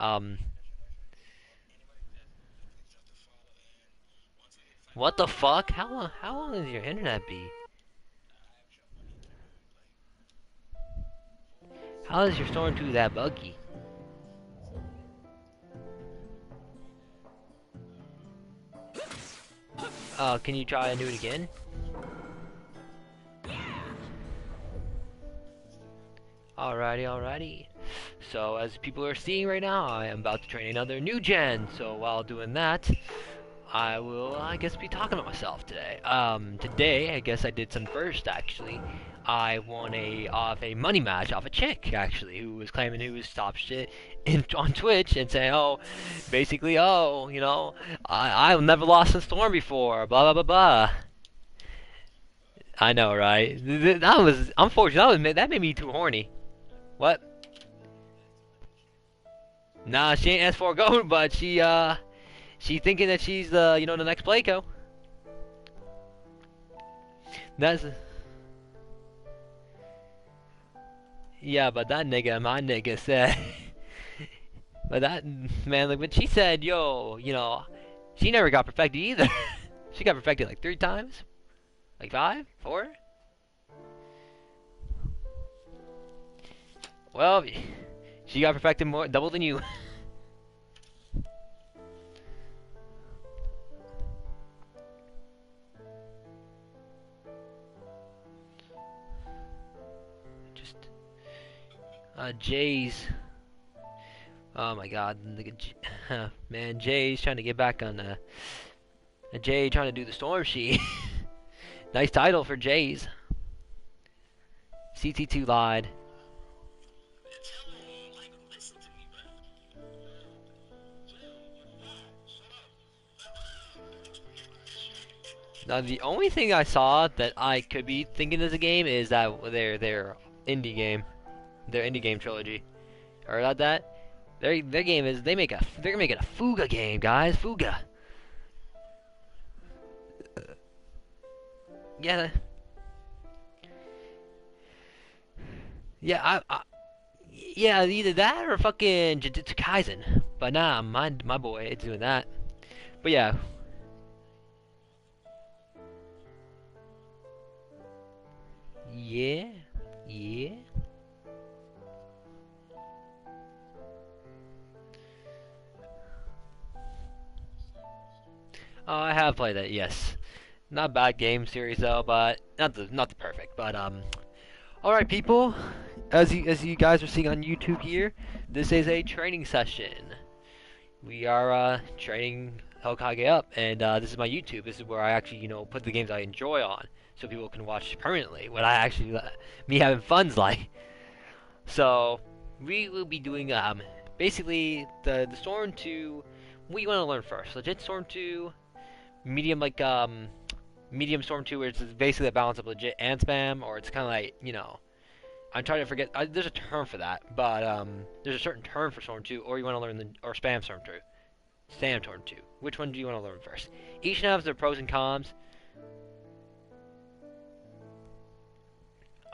Um, what the fuck? How long does your internet be? How is your Storm 2 that buggy? Can you try and do it again? Alrighty, alrighty. So, as people are seeing right now, I am about to train another new gen. So, while doing that, I will, I guess, be talking about myself today. Today, I guess I did some first, actually. I won off a money match off a chick, actually, who was claiming who was top shit on Twitch and saying, oh, basically, oh, I've never lost a storm before, blah, blah, blah, blah. I know, right? That was, unfortunately, that made me too horny. What? Nah, she ain't S4 Goat, but she thinking that she's the next Playco. That's yeah, but that nigga, my nigga said, but that man, like, but she said, yo, she never got perfected either. She got perfected like 3 times, like 5, 4. Well, she got perfected more, double than you. Just Jay's. Oh my God, man, Jay's trying to get back on Jay trying to do the Storm Sheet. Nice title for Jay's. CT2 lied. Now the only thing I saw that I could be thinking is a game is that their indie game, their indie game trilogy. Heard about that? Their game is they're making a Fuga game, guys. Fuga. Yeah, yeah, yeah, either that or fucking Jujutsu Kaisen. But nah, my boy is doing that. But yeah, yeah, yeah. Oh, I have played it. Yes, not a bad game series though, but not the perfect. But all right, people. As you guys are seeing on YouTube here, this is a training session. We are training Hokage up, and this is my YouTube. This is where I actually, put the games I enjoy on, so people can watch permanently what I actually, me having fun's like. So we will be doing basically the Storm 2. What you want to learn first? Legit Storm 2, medium medium Storm 2, where it's basically a balance of legit and spam, or it's kind of like I'm trying to forget. There's a term for that, but there's a certain term for Storm 2, or you want to learn or spam Storm 2. Spam Storm 2. Which one do you want to learn first? Each has their pros and cons.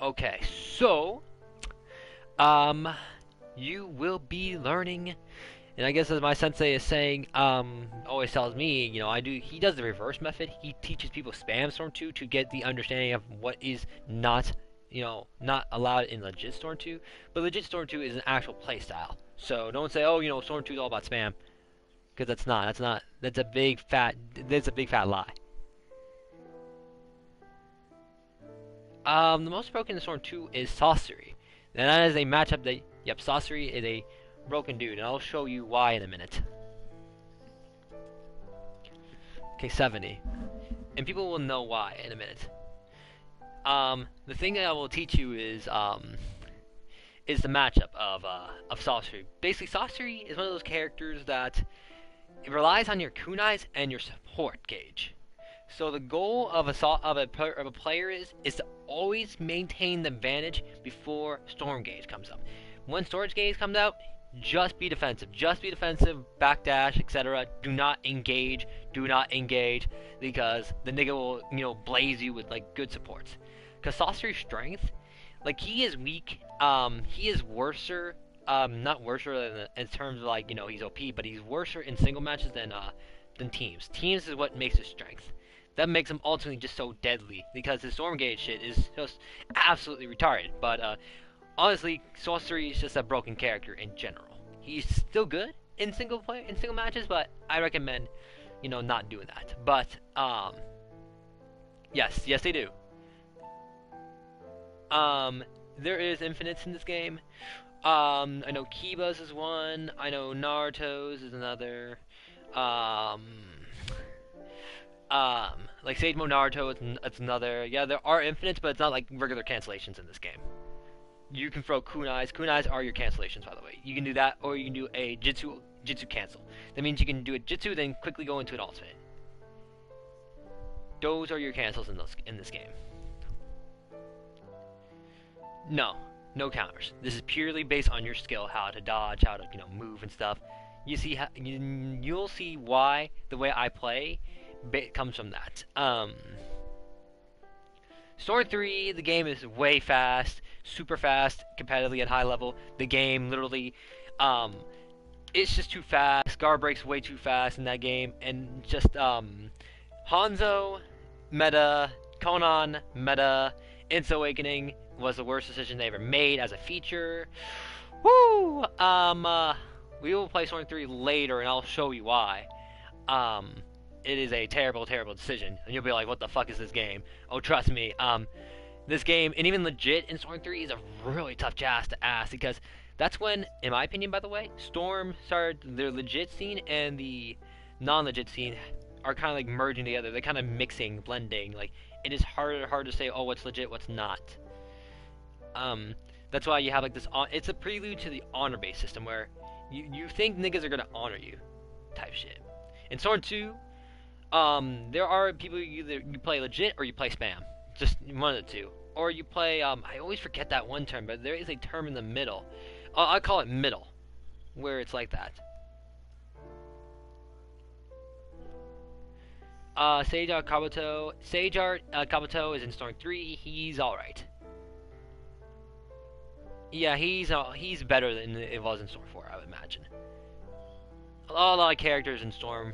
Okay, so um, you will be learning, and I guess as my sensei is saying, always tells me, he does the reverse method. He teaches people spam Storm 2 to get the understanding of what is not allowed in legit Storm 2, but legit Storm 2 is an actual playstyle. So don't say, oh, Storm 2 is all about spam, because that's not. That's a big fat. That's a big fat lie. The most broken in Storm 2 is Sorcery. And that is a matchup that, yep, Sorcery is a broken dude, and I'll show you why in a minute. Okay, 70. And people will know why in a minute. The thing that I will teach you is the matchup of Sorcery. Basically, Sorcery is one of those characters that it relies on your kunais and your support gauge. So the goal of a player is to always maintain the advantage before Storm Gauge comes up. When Storm Gauge comes out, just be defensive. Just be defensive, backdash, etc. Do not engage. Do not engage, because the nigga will, blaze you with like good supports. Because Sorcery's strength, like he is weak. He is worser not worse in terms of like he's OP, but he's worse in single matches than teams. Teams is what makes his strength. That makes him ultimately just so deadly because his storm gauge shit is just absolutely retarded. But honestly, Sorcery is just a broken character in general. He's still good in single matches, but I recommend not doing that. But yes they do. There is infinites in this game. I know Kiba's is one. I know Naruto's is another. Um, like Sage Mode Naruto, it's another. Yeah, there are infinites, but it's not like regular cancellations in this game. You can throw kunais. Kunais are your cancellations, by the way. You can do that, or you can do a jitsu cancel. That means you can do a jitsu, then quickly go into an ultimate. Those are your cancels in this game. No counters. This is purely based on your skill, how to dodge, how to move and stuff. You'll see why the way I play comes from that. Storm 3, the game is way fast, super fast, competitively at high level. The game literally, it's just too fast. Gar breaks way too fast in that game, and just Hanzo meta, Conan meta, Insta Awakening was the worst decision they ever made as a feature. Woo! We will play Storm 3 later, and I'll show you why. It is a terrible, terrible decision, and you'll be like, what the fuck is this game? Oh, trust me, this game, and even legit in Storm 3, is a really tough task to ask, because that's when, in my opinion, by the way, Storm started, their legit scene and the non-legit scene are kind of like merging together. They're kind of mixing, blending. Like, it is hard to say, oh, what's legit, what's not. That's why you have like this, it's a prelude to the honor-based system, where you think niggas are gonna honor you, type shit. In Storm 2, there are people you play legit or you play spam. Just one of the two. Or you play, I always forget that one term, but there is a term in the middle. I call it middle, where it's like that. Sage Art Kabuto. Sage Art Kabuto is in Storm 3. He's alright. Yeah, he's better than it was in Storm 4, I would imagine. A lot of characters in Storm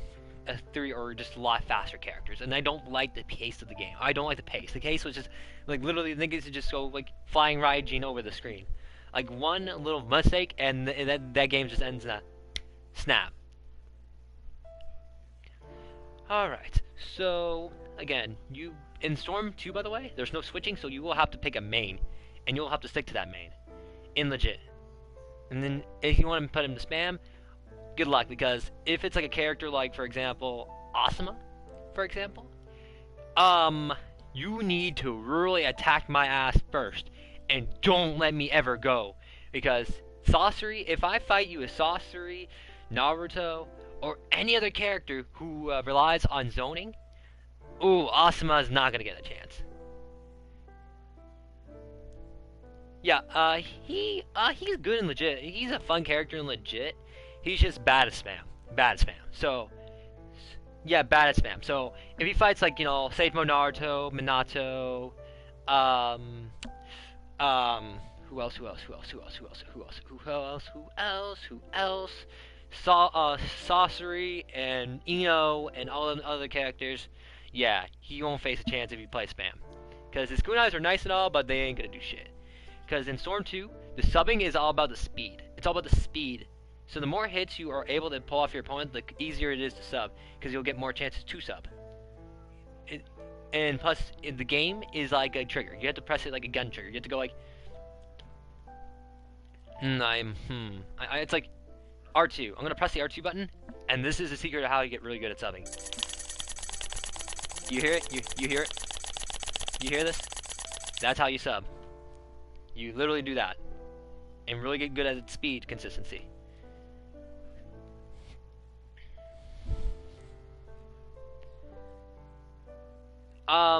3 are just a lot faster characters, and I don't like the pace of the game. I don't like the pace. The pace was just, like, literally, niggas would just go, like, flying Raijin over the screen. Like, one little mistake, and that game just ends in a snap. Alright, so, again, in Storm 2, by the way, there's no switching, so you will have to pick a main, and you'll have to stick to that main, in legit. And then, if you want to put him to spam, good luck, because if it's like a character like, for example, Asuma, for example, you need to really attack my ass first, and don't let me ever go, because Sorcery, if I fight you as Sorcery, Naruto, or any other character who relies on zoning, ooh, Asuma is not gonna get a chance. Yeah, he's good in legit. He's a fun character in legit. He's just bad at spam. Bad at spam. So, yeah, bad at spam. So, if he fights, like, Sage Mode Naruto, Minato, who else? Sorcery, and Ino, and all the other characters, yeah, he won't face a chance if you play spam. Because his kunais are nice and all, but they ain't gonna do shit. Because in Storm 2, the subbing is all about the speed. It's all about the speed. So the more hits you are able to pull off your opponent, the easier it is to sub, because you'll get more chances to sub. And plus, the game is like a trigger. You have to press it like a gun trigger. You have to go like, it's like R2. I'm gonna press the R2 button, and this is the secret of how you get really good at subbing. You hear it? You hear it? You hear this? That's how you sub. You literally do that, and really get good at speed consistency.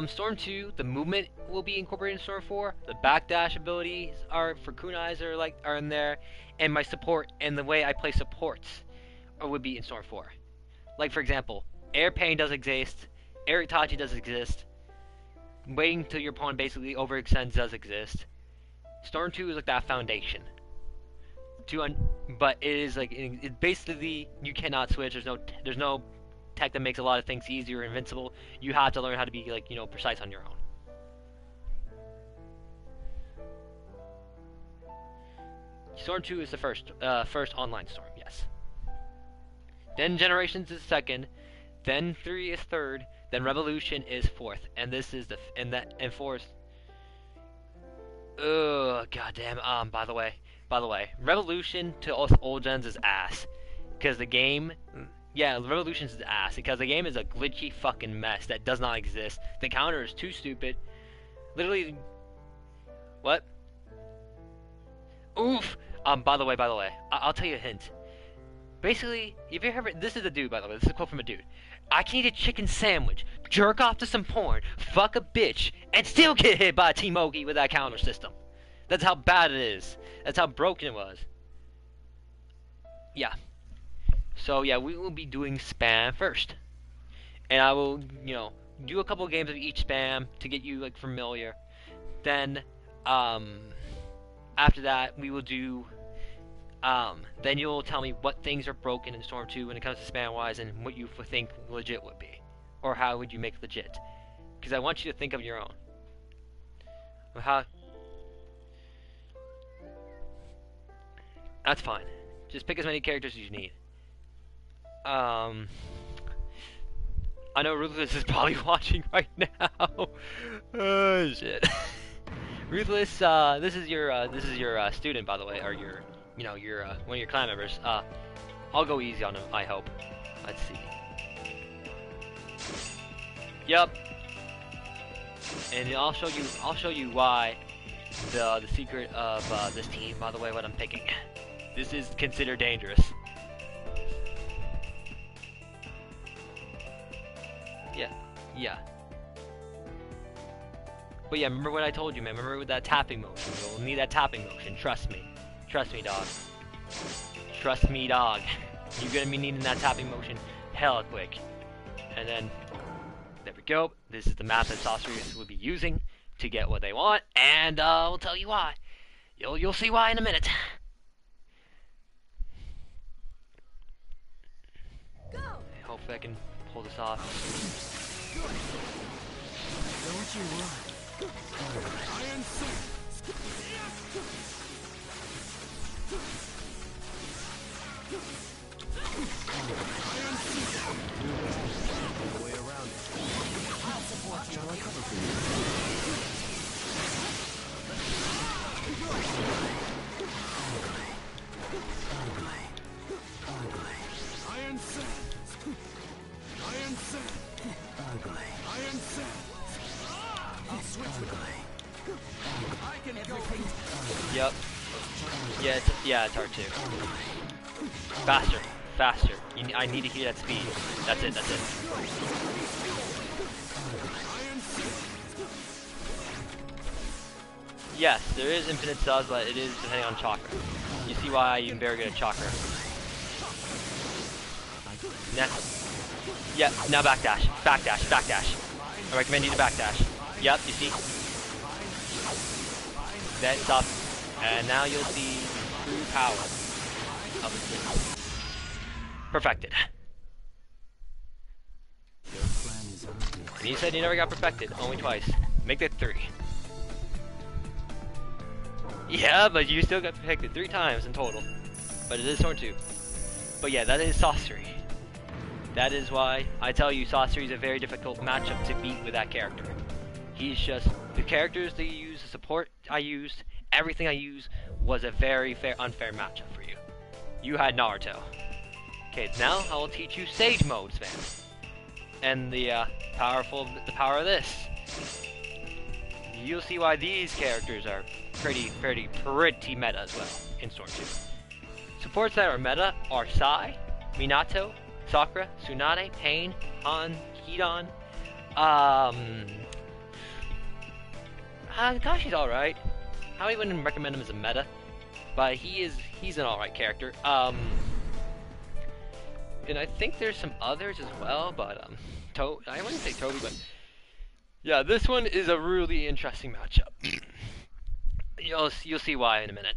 Storm 2, the movement will be incorporated in Storm 4. The backdash abilities are for kunais are in there, and my support and the way I play supports would be in Storm 4. Like, for example, Air Pain does exist, Air Itachi does exist, waiting till your opponent basically overextends does exist. Storm 2 is like that foundation. but it is like it basically you cannot switch. There's no tech that makes a lot of things easier or invincible. You have to learn how to be like precise on your own. Storm 2 is the first online storm. Yes. Then Generations is second. Then 3 is third. Then Revolution is fourth. And this is and fourth. Ugh, goddamn. By the way, Revolution to us old gens is ass, because the game, yeah, Revolution's is ass because the game is a glitchy fucking mess that does not exist. The counter is too stupid. Literally, what? Oof. By the way, I'll tell you a hint. Basically, if you ever, this is a dude, by the way. This is a quote from a dude. I can eat a chicken sandwich, jerk off to some porn, fuck a bitch, and still get hit by a T-Mogi with that counter system. That's how bad it is. That's how broken it was. Yeah. So yeah, we will be doing spam first, and I will, do a couple games of each spam to get you like familiar. Then, after that, we will do. Then you'll tell me what things are broken in Storm 2 when it comes to spam-wise, and what you think legit would be, or how would you make legit? Because I want you to think of your own. How? That's fine. Just pick as many characters as you need. I know Ruthless is probably watching right now. Oh shit. Ruthless, this is your student, by the way, or your one of your clan members. I'll go easy on him, I hope. Let's see. Yep. And I'll show you why the secret of this team, by the way, what I'm picking. This is considered dangerous. Yeah. But yeah, remember what I told you, man. Remember with that tapping motion. You'll need that tapping motion. Trust me. Trust me, dog. Trust me, dog. You're gonna be needing that tapping motion hella quick. And then, there we go. This is the map that sorcerers will be using to get what they want, and we'll tell you why. You'll see why in a minute. Go. Hopefully I can pull this off. Don't you run. Iron Fist. Way around it. I'll support you. Shall I cover for you? Iron Fist. Iron Fist. Ugly. Iron Fist. I'll switch with I can everything. Yep. Yeah, it's R2. Faster. I need to hear that speed. That's it. Yes, there is infinite subs, but it is depending on chakra. You see why I'm very good at chakra. Now backdash. I recommend you to backdash. Yep, you see? That's up. And now you'll see true power of the system. Perfected. And you said you never got perfected, only twice. Make that 3. Yeah, but you still got perfected 3 times in total. But it is Storm 2. But yeah, that is sorcery. That is why I tell you sorcery is a very difficult matchup to beat with that character. He's just, the characters that you use, the support I used, everything I used was a very unfair matchup for you. You had Naruto. Okay, now I will teach you Sage modes, man. And the power of this. You'll see why these characters are pretty meta as well in Storm 2. Supports that are meta are Sai, Minato, Sakura, Tsunade, Pain, Han, Hidan. Kakashi's alright. I wouldn't recommend him as a meta, but he's an alright character. And I think there's some others as well, but I wouldn't say Toby, but yeah, this one is a really interesting matchup. You'll see why in a minute.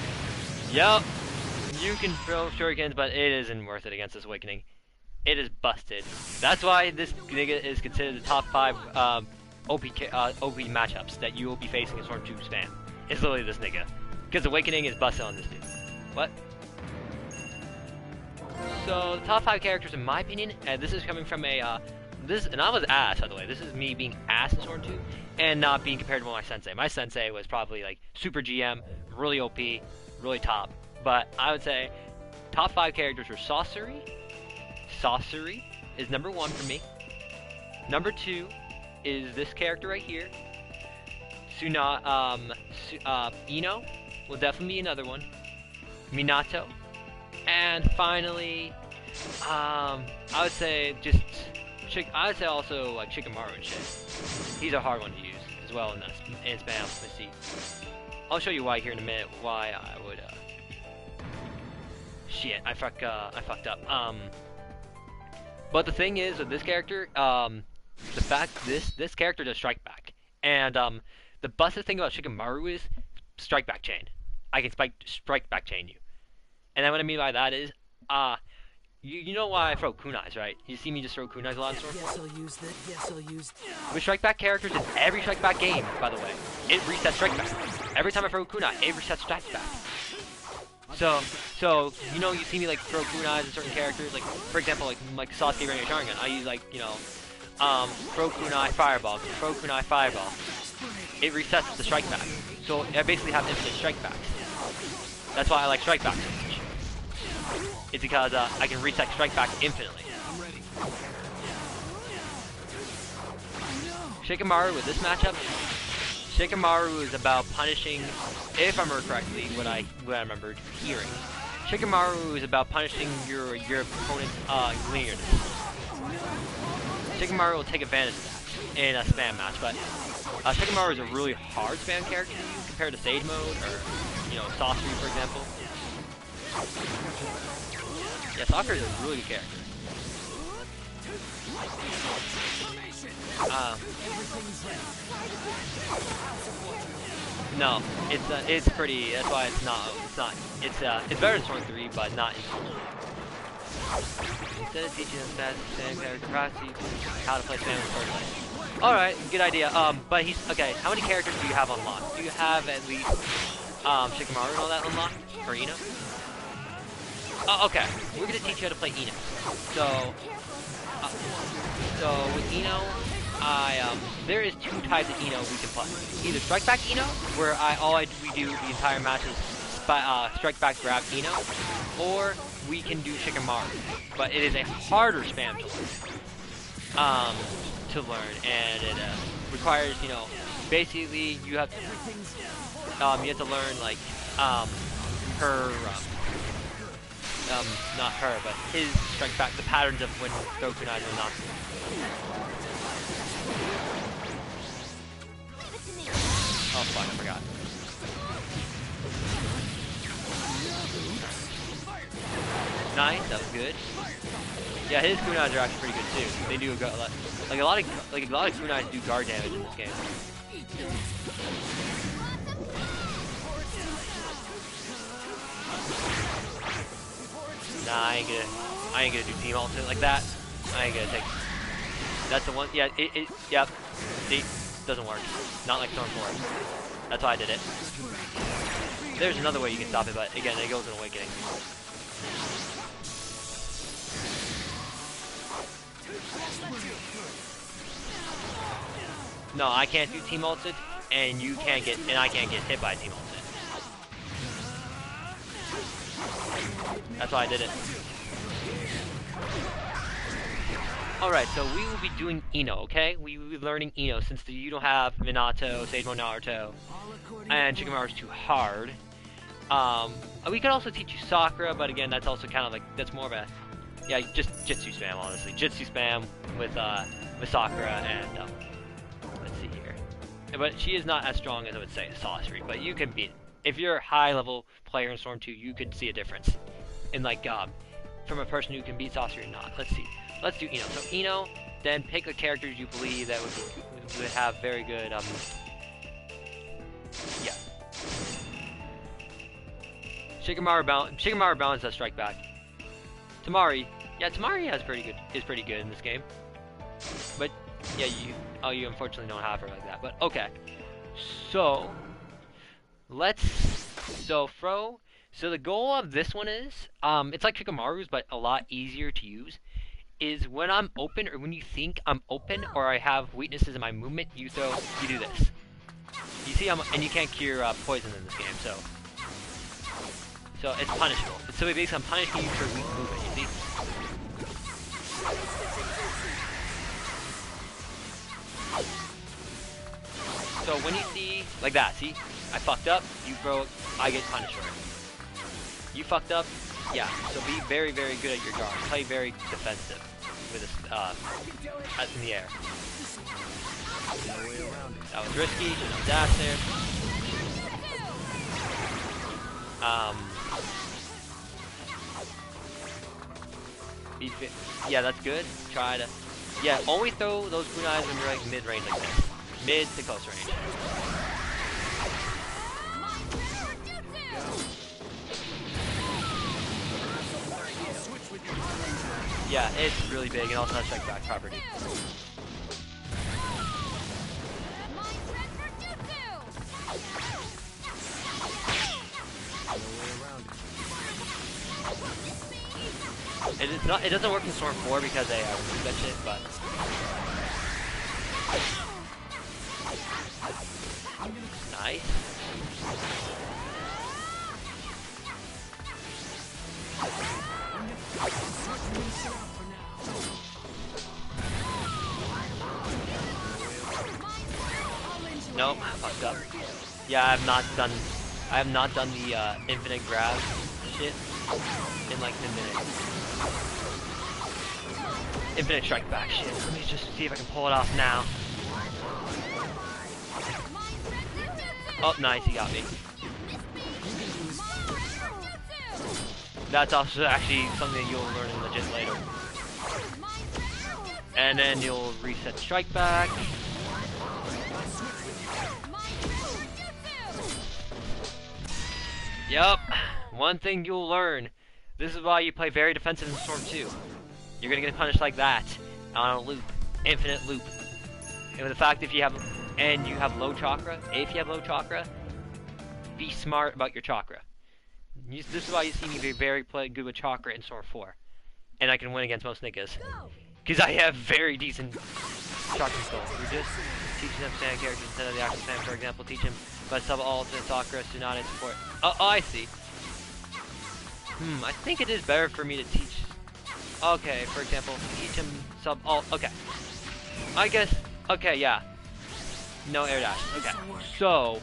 Yup. You can throw shurikens, but it isn't worth it against this awakening. It is busted. That's why this nigga is considered the top 5 OP matchups that you will be facing in Storm 2 spam. It's literally this nigga. Because Awakening is busted on this dude. What? So, the top 5 characters in my opinion, and this is coming from a, and I was ass, by the way. This is me being ass in Storm 2, and not being compared to my sensei. My sensei was probably like super GM, really OP, really top. But I would say, top 5 characters were Sorcery. Sorcery is number 1 for me. Number 2 is this character right here. Ino will definitely be another one. Minato. And finally, I would say also like Shikamaru and shit. He's a hard one to use as well in spam. Let's see. I'll show you why here in a minute. Why I would. Shit, I fucked up. But the thing is with this character, the fact this character does strike back, and the busted thing about Shikamaru is strike back chain. I can strike back chain you, and then what I mean by that is, you know why I throw kunais, right? You see me just throw kunais a lot in Storm? Yes, I'll use that. Yes, I'll use. With strike back characters in every strike back game, by the way, it resets strike back. Every time I throw kunai, it resets strike back. So you know, you see me like throw kunais in certain characters, like for example, like Sasuke Ranger Sharingan. I use like throw kunai fireball, throw kunai fireball. It resets the strike back. So I basically have infinite strike backs. That's why I like strike back so much. It's because I can reset strike back infinitely. Shikamaru with this matchup. Shikamaru is about punishing, if I remember correctly, what I remembered hearing. Shikamaru is about punishing your opponent's linearness. Shikamaru will take advantage of that in a spam match, but Shikamaru is a really hard spam character to use compared to Sage Mode or Sorcery, for example. Yeah, Soccer is a really good character. No, it's pretty. That's why it's not. It's better than Storm 3, but not in Storm 3. Instead of teaching them fast spam character practice, how to play spam in the first place. All right, good idea. But he's okay. How many characters do you have unlocked? Do you have at least Shikamaru and all that unlocked, or Ino? Oh, okay. We're gonna teach you how to play Ino. So with Ino, there is 2 types of Ino we can play. Either strike back Ino, where we do the entire match is strike back grab Ino, or we can do Shikamaru. But it is a harder spam to learn, and it requires basically you have to learn like her. Not her, but his strike back, the patterns of when throw kunais and not. Oh fuck, I forgot. Nice, that was good. Yeah, his kunais are actually pretty good too. They do a lot of kunais do guard damage in this game. Nah, I ain't gonna do team ultimate like that. I ain't gonna take. That's the one. Yeah, yep. See, doesn't work. Not like Storm 4. That's why I did it. There's another way you can stop it, but again, it goes in Awakening. No, I can't do team ultimate, and I can't get hit by team ultimate. That's why I did it. Alright, so we will be doing Ino, okay? We will be learning Ino since you don't have Minato, Sage Mode Naruto, and Shikamaru is too hard. We could also teach you Sakura, but again, that's also kind of like, that's more of a, yeah, just Jitsu spam, honestly. Jitsu spam with Sakura, and, let's see here. But she is not as strong as I would say Sorcery, but you can beat it. If you're a high-level player in Storm 2, you could see a difference in, like, from a person who can beat Sorcery or not. Let's see. Let's do Ino. So Ino, then pick a character you believe that would have very good, yeah. Shikamaru balance does strike back. Tamari, yeah, Tamari is pretty good in this game. But yeah, you unfortunately don't have her like that. But okay, so so the goal of this one is it's like Shikamaru's but a lot easier to use. Is when I'm open or when you think I'm open or I have weaknesses in my movement, you do this. You see, and you can't cure poison in this game, so it's punishable. So basically, I'm punishing you for weak movement. You see? So when you see like that, see, I fucked up, you broke, I get punished for it. You fucked up, yeah. So be very, very good at your guard. Play very defensive with this in the air. That was risky. Just dash there. Yeah, that's good. Try to. Yeah, only throw those kunais when you're like mid-range like this. Mid to close range. Yeah, it's really big and also has strike back property. It doesn't work in Storm 4 because they remove that shit, but nice. Nope, fucked up. Yeah, I have not done the infinite grab shit in like a minute. Infinite strike back shit. Let me just see if I can pull it off now. Oh, nice, he got me. That's also actually something that you'll learn in legit later. And then you'll reset strike back. Yup, one thing you'll learn. This is why you play very defensive in Storm 2. You're gonna get punished like that on a loop, infinite loop. And with the fact if you have low chakra, be smart about your chakra. This is why you see me be very good with chakra in Storm 4, and I can win against most niggas because I have very decent chakra skill. We're just teaching them stand characters instead of the actual stand. For example, teach them by sub ultimate chakra, tsunade support. Oh, I see. I think it is better for me to teach. Okay, for example, teach him sub alt. Okay, I guess. Okay, yeah. No air dash. Okay, so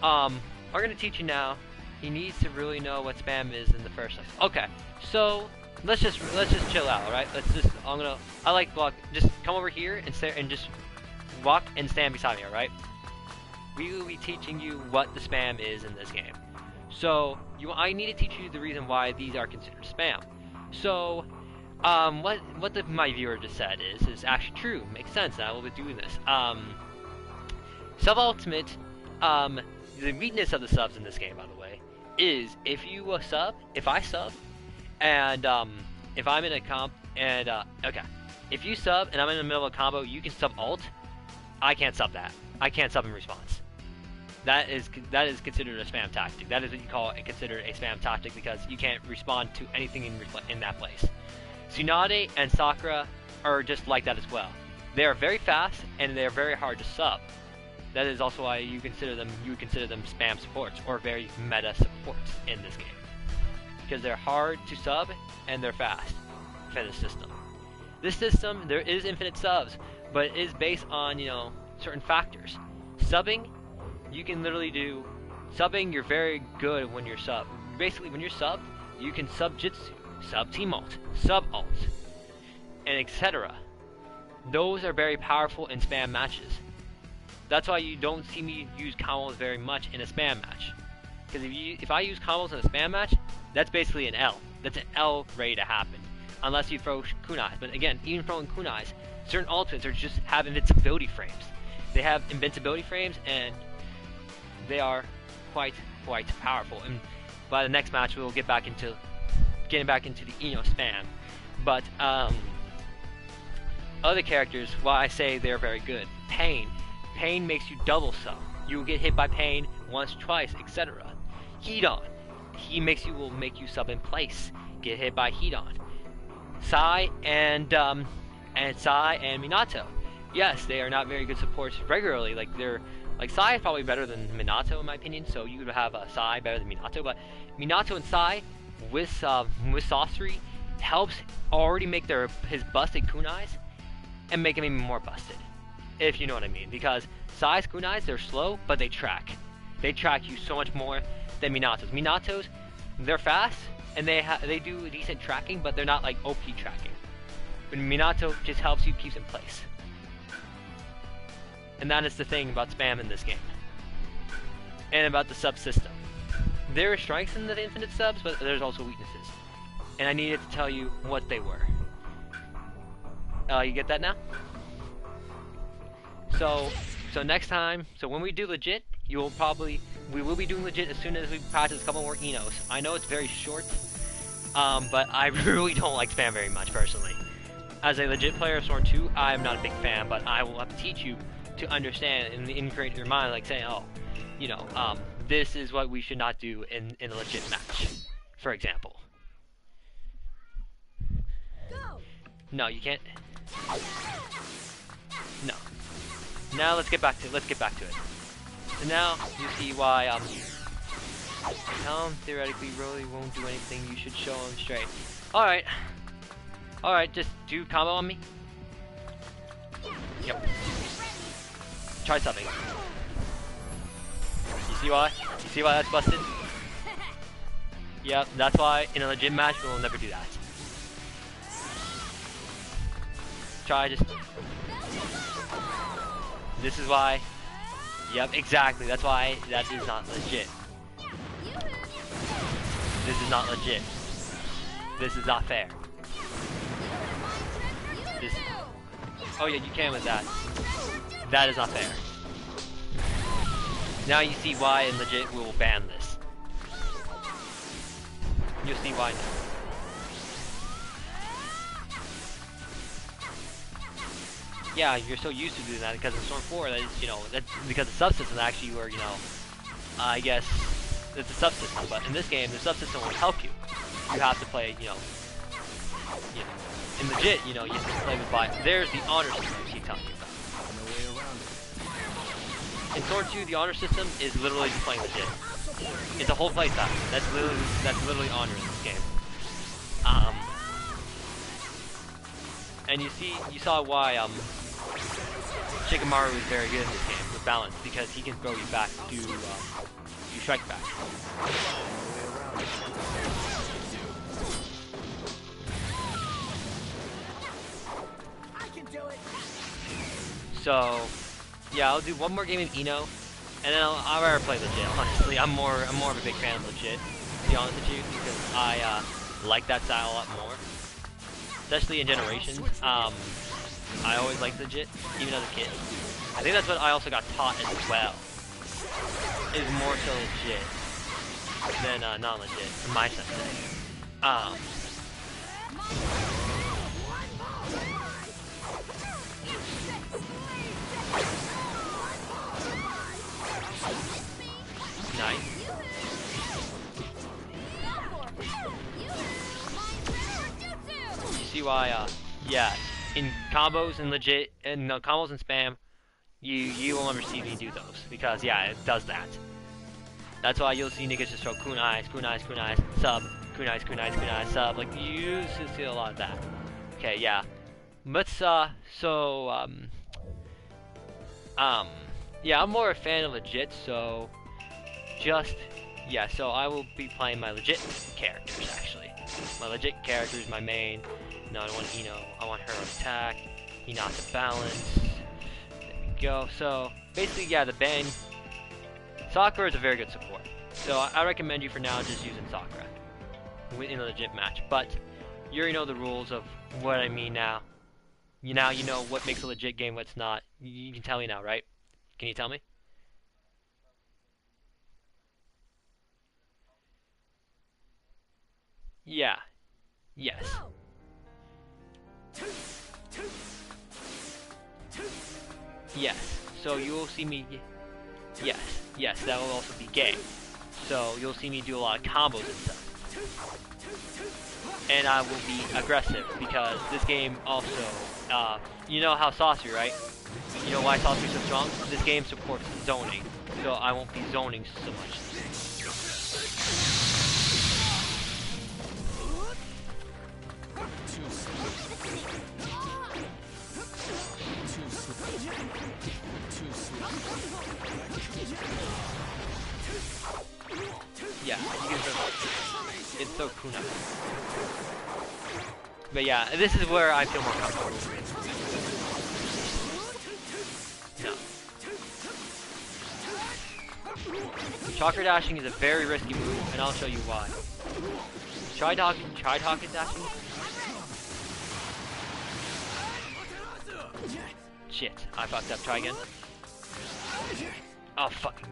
we're gonna teach you now. He needs to really know what spam is in the first place. Okay, so let's just chill out, alright? I like block. Just come over here and stare and just walk and stand beside me, alright? We will be teaching you what the spam is in this game. So I need to teach you the reason why these are considered spam. So what my viewer just said is actually true. Makes sense. And I will be doing this. Sub ultimate. The weakness of the subs in this game, by the way, is if I sub, and if I'm in a comp, and okay, if you sub and I'm in the middle of a combo, you can sub alt. I can't sub that. I can't sub in response. That is considered a spam tactic. That is what you call it, considered a spam tactic because you can't respond to anything in that place. Tsunade and Sakura are just like that as well. They are very fast and they are very hard to sub. That is also why you would consider them spam supports or very meta supports in this game. Because they're hard to sub and they're fast for this system. This system, there is infinite subs, but it is based on, certain factors. Subbing, you can literally do subbing, you're very good when you're sub. Basically when you're sub, you can sub Jitsu, sub team ult, sub ult, and etc. Those are very powerful in spam matches. That's why you don't see me use combos very much in a spam match. Because if I use combos in a spam match, that's basically an L. That's an L ready to happen. Unless you throw kunais. But again, even throwing kunais, certain ultimates just have invincibility frames. They have invincibility frames and they are quite powerful. And by the next match we'll get back into getting back into the spam. But other characters, why I say they're very good. Pain. Pain makes you double sub. You will get hit by Pain once, twice, etc. Hedon. He will make you sub in place. Get hit by Hedon. Sai and Minato. Yes, they are not very good supports regularly. Like Sai is probably better than Minato in my opinion. So you would have Sai better than Minato, but Minato and Sai with sorcery helps already make his busted kunais and make him even more busted, if you know what I mean. Because Sai's kunais, they're slow, but they track. They track you so much more than Minato's. Minato's, they're fast and they do decent tracking, but they're not like OP tracking. But Minato just helps you, keeps in place. And that is the thing about spam in this game. And about the sub system. There are strengths in the infinite subs, but there's also weaknesses. And I needed to tell you what they were. You get that now? So next time, so when we do legit, we will be doing legit as soon as we practice a couple more Enos. I know it's very short, but I really don't like spam very much personally. As a legit player of Storm 2, I am not a big fan, but I will have to teach you to understand and integrate your mind, like saying, oh, this is what we should not do in a legit match, for example. Go. No, you can't. No. Now let's get back to it. So now you see why theoretically really won't do anything. You should show him straight. All right, just do combo on me. Yep. Try something. You see why? You see why that's busted? Yep, that's why in a legit match we'll never do that. Try just. This is why. Yep, exactly. That's why that is not legit. This is not legit. This is not fair. This. Oh yeah, you can with that. That is not fair. Now you see why in legit we will ban this. You'll see why now. Yeah, you're so used to doing that because in Storm 4, that is, that's because the subsystem actually were, I guess it's a subsystem, but in this game, the subsystem will help you. You have to play, in legit, you have to play with by. There's the honor system I keep telling you about. In Storm 2, the honor system is literally just playing legit. It's a whole playstyle. That's literally honor in this game. And you saw why Shikamaru is very good in this game with balance, because he can throw you back to strike back. I can do it. So yeah, I'll do one more game of Eno, and then I'll rather play legit. Honestly, I'm more of a big fan of legit, to be honest with you, because I like that style a lot more. Especially in Generations, I always liked legit, even as a kid. I think that's what I also got taught as well. Is more so legit than not legit, in my sensei. Nice. You see why, yeah, in combos and legit, and combos and spam, you will never see me do those, because yeah, it does that. That's why you'll see niggas just throw kunais, sub, kunais, sub, like you see a lot of that. Okay, yeah. Let's yeah, I'm more a fan of legit, so so I will be playing my legit characters actually. My legit character is my main. No, I want I want her to attack, Hinata balance. There we go. So basically, yeah, the ban. Sakura is a very good support. So I recommend you for now just using Sakura in a legit match. But you already know the rules of what I mean now. You know what makes a legit game, what's not. You can tell me now, right? Can you tell me? Yeah. Yes. Yes. So you will see me. Yes. Yes. That will also be gay. So you'll see me do a lot of combos and stuff. And I will be aggressive because this game also, you know how Saucy, right? You know why Saucy is so strong? This game supports zoning, so I won't be zoning so much. Yeah, you can feel it's so cool now. But yeah, this is where I feel more comfortable. No. Chakra dashing is a very risky move, and I'll show you why. Try talking dashing. Shit, I fucked up. Try again. Oh fucking.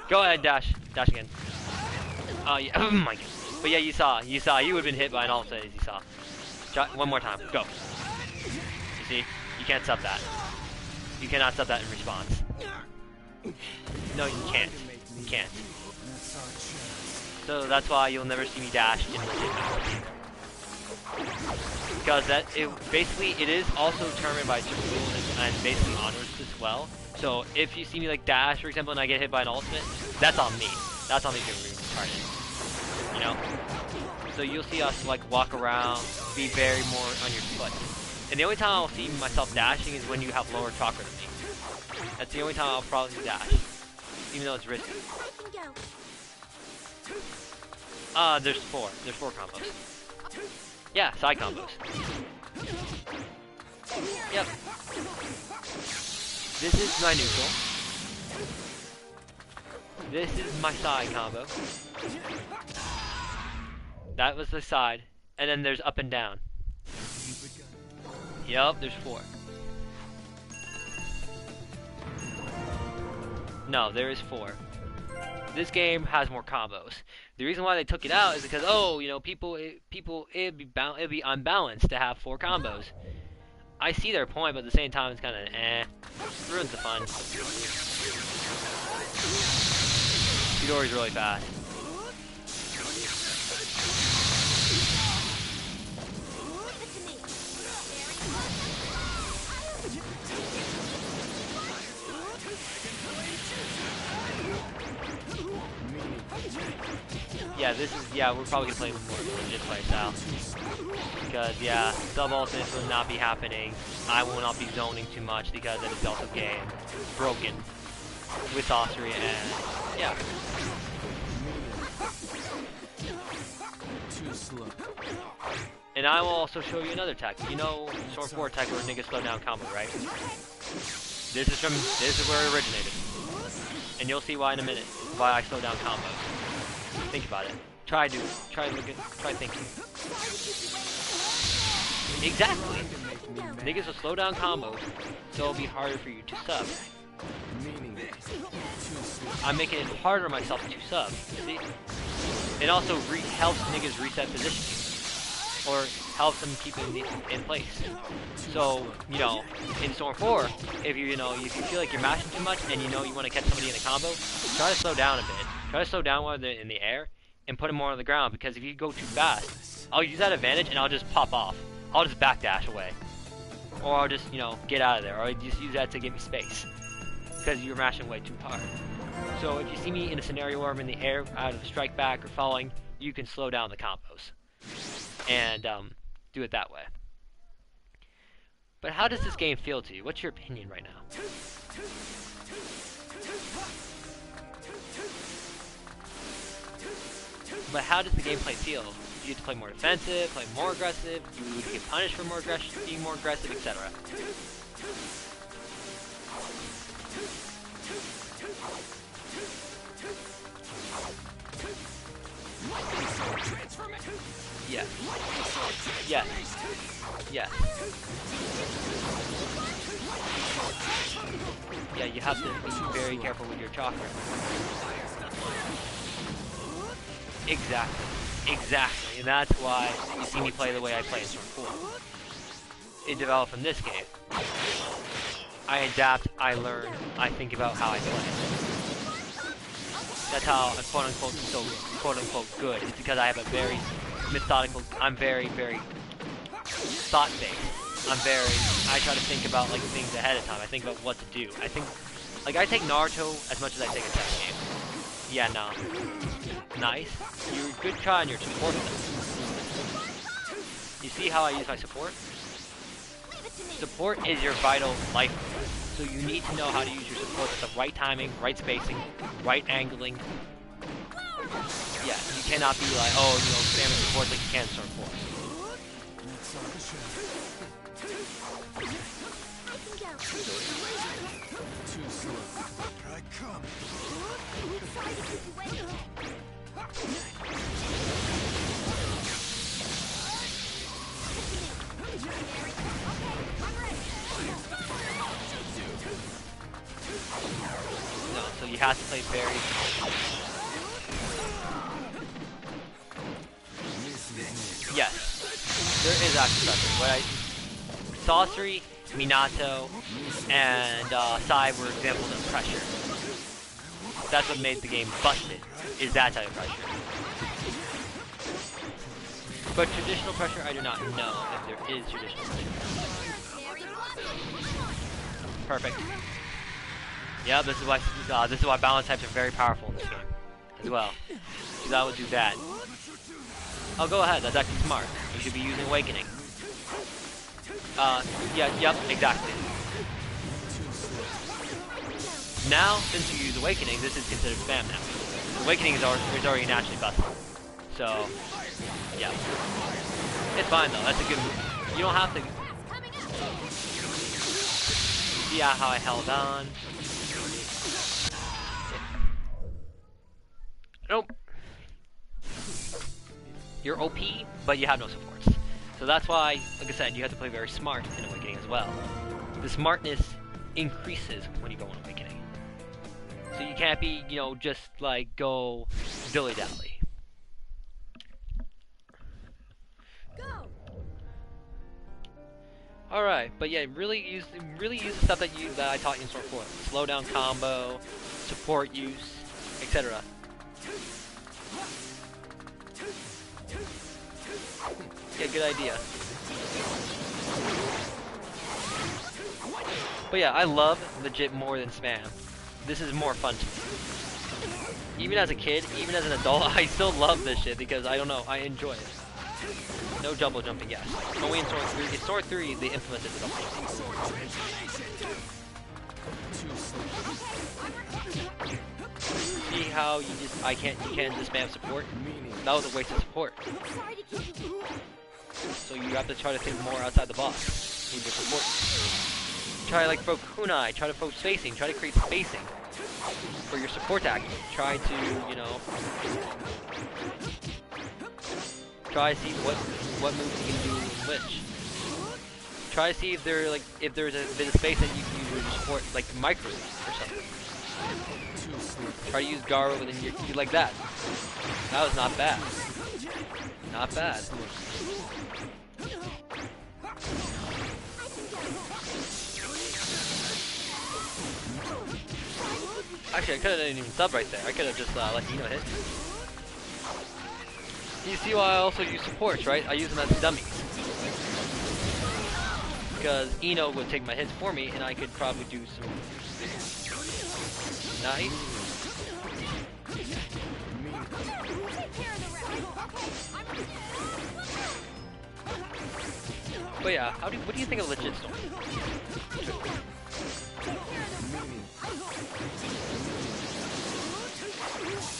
Go ahead, dash again. Oh yeah, oh my god. But yeah, you saw, you would have been hit by an alt as you saw. Try one more time, go. You see, you can't stop that. You cannot stop that in response. No, you can't. You can't. So that's why you'll never see me dash in legit matches. Because basically it is also determined by super rules and basically onwards as well. So if you see me like dash, for example, and I get hit by an ultimate, that's on me. That's on me being retarded. You know? So you'll see us like walk around, be very more on your foot. And the only time I'll see myself dashing is when you have lower chakra than me. That's the only time I'll probably dash. Even though it's risky. There's four. There's 4 combos. Yeah, side combos. Yep. This is my neutral. This is my side combo. That was the side. And then there's up and down. Yep, there's 4. No, there is 4. This game has more combos. The reason why they took it out is because, oh, you know, it'd be unbalanced to have 4 combos. I see their point, but at the same time, it's kind of ruins the fun. Chidori's really fast. Yeah, we're probably gonna play more legit play style. Because, yeah, sub ultimates will not be happening. I will not be zoning too much because it is also gay and broken with sorcery and, yeah. And I will also show you another tech. You know, Sword 4 tech where niggas slow down combo, right? This is where it originated. And you'll see why in a minute, why I slow down combos. Think about it. Try thinking. Exactly. Niggas will slow down combos, so it'll be harder for you to sub. I'm making it harder on myself to sub. See? It also helps niggas reset positioning, or helps them keep in place. So, you know, in Storm 4, if you feel like you're mashing too much and you know you want to catch somebody in a combo, try to slow down a bit. Try to slow down while they're in the air and put them more on the ground, because if you go too fast, I'll use that advantage and I'll just pop off. I'll just backdash away. Or I'll just, you know, get out of there. Or I'll just use that to give me space, because you're mashing way too hard. So if you see me in a scenario where I'm in the air, out of strike back or falling, you can slow down the combos. And do it that way. But how does this game feel to you? What's your opinion right now? But how does the gameplay feel? Do you get to play more defensive, play more aggressive? Do you get punished for being more aggressive, etc.? Yes. Yes. Yes. Yeah, you have to be very careful with your chakra. Exactly. Exactly, and that's why you see me play the way I play in Sword 4. It developed from this game. I adapt, I learn, I think about how I play. That's how I'm quote unquote so quote unquote good. It's because I have a very methodical, I'm very thought based. I try to think about like things ahead of time. I think about what to do. I think, like I take Naruto as much as I take a chess game. Yeah, no. Nice. You're good try on your support though. You see how I use my support? Support is your vital life. So you need to know how to use your support at the right timing, right spacing, right angling. Yeah, you cannot be like, oh, you know, spamming support like you can Sword 4. Too slow. Here I come. No, so you have to play very. Yes, there is actually pressure. What I Sorcery, Minato, and Sai were examples of pressure. That's what made the game busted, is that type of pressure. But traditional pressure, I do not know if there is traditional pressure. Perfect. Yeah, this is why balance types are very powerful in this game as well. Because I would do that. Oh, go ahead. That's actually smart. You should be using Awakening. Yeah, yep, exactly. Now, since you use Awakening, this is considered spam now. Awakening is already naturally busted. So, yeah. It's fine though. That's a good move. You don't have to. See how I held on. Nope. You're OP, but you have no supports. So that's why, like I said, you have to play very smart in Awakening as well. The smartness increases when you go on Awakening. So you can't be, you know, just like go dilly-dally. Alright, but yeah, really use the stuff that I taught you in Sword 4. Slow down combo, support use, etc. Yeah, good idea. But yeah, I love legit more than spam. This is more fun to me. Even as a kid, even as an adult, I still love this shit because I don't know, I enjoy it. No double jumping, yes. Only in Sword 3. In Sword 3, they implemented the double jumping. See how you can't just spam support? That was a waste of support. So you have to try to think more outside the box with your support. Try like throw kunai, try to throw spacing, try to create spacing for your support action. Try to, you know, try to see what moves you can do in which. Try to see if there's a bit of space that you can use your support, like micro or something. Try to use Garo within your like that. That was not bad. Not bad. Actually, I could have didn't even sub right there. I could have just let Ino hit. You see why I also use supports, right? I use them as dummies. Because Ino would take my hits for me, and I could probably do some... Nice. But yeah, what do you think of Legit Storm?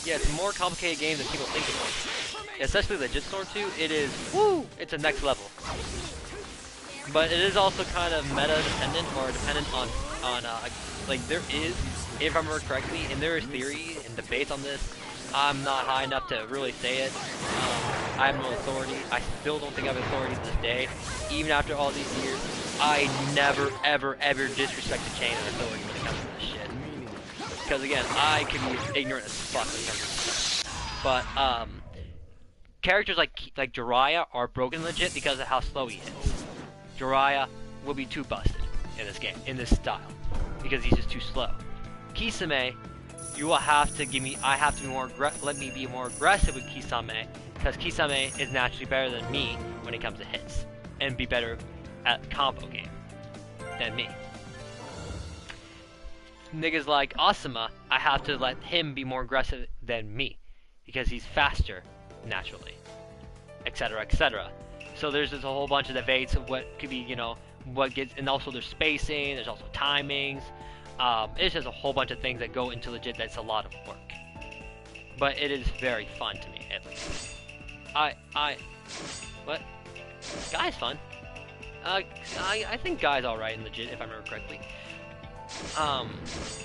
Yeah, it's a more complicated game than people think it is. Especially Legit Storm 2, it is, woo, it's a next level. But it is also kind of meta dependent or dependent on like there is, if I remember correctly, and there is theory and debates on this. I'm not high enough to really say it. I have no authority. I still don't think I have authority to this day. Even after all these years, I never, ever, ever disrespect the chain of authority when it comes to this shit. Because again, I can be ignorant as fuck when it comes to this stuff. But, characters like Jiraiya are broken legit because of how slow he is. Jiraiya will be too busted in this game, in this style, because he's just too slow. Kisame, you will have to give me. I have to be more. Let me be more aggressive with Kisame, because Kisame is naturally better than me when it comes to hits, and be better at combo game than me. Niggas like Asuma, I have to let him be more aggressive than me, because he's faster naturally, etc., etc. So there's just a whole bunch of debates of what could be, you know, what gets, and also there's spacing, there's also timings. It's just a whole bunch of things that go into legit. That's a lot of work, but it is very fun to me at least. What? Guy's fun. I think Guy's alright in legit if I remember correctly.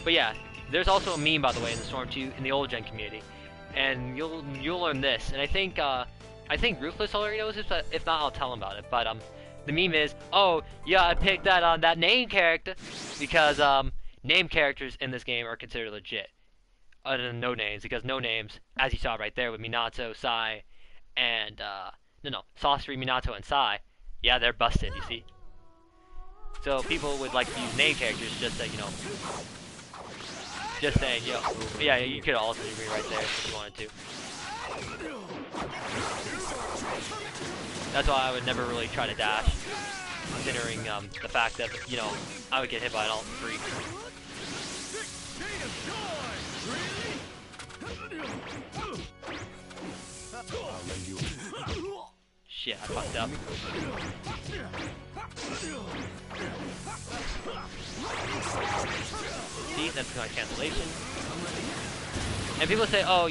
But yeah, there's also a meme, by the way, in the Storm 2 in the old gen community, and you'll learn this. And I think Ruthless already knows this, but if not, I'll tell him about it. But the meme is, oh yeah, I picked that name character because name characters in this game are considered legit, other than no names, because no names, as you saw right there with Minato, Sai, and Sasori, Minato, and Sai, yeah, they're busted. You see. So people would like to use name characters just to, just saying, yo, yeah, you could also do me right there if you wanted to. That's why I would never really try to dash, considering the fact that, I would get hit by an ult for free. Shit, I fucked up. See, that's my cancellation. And people say, oh,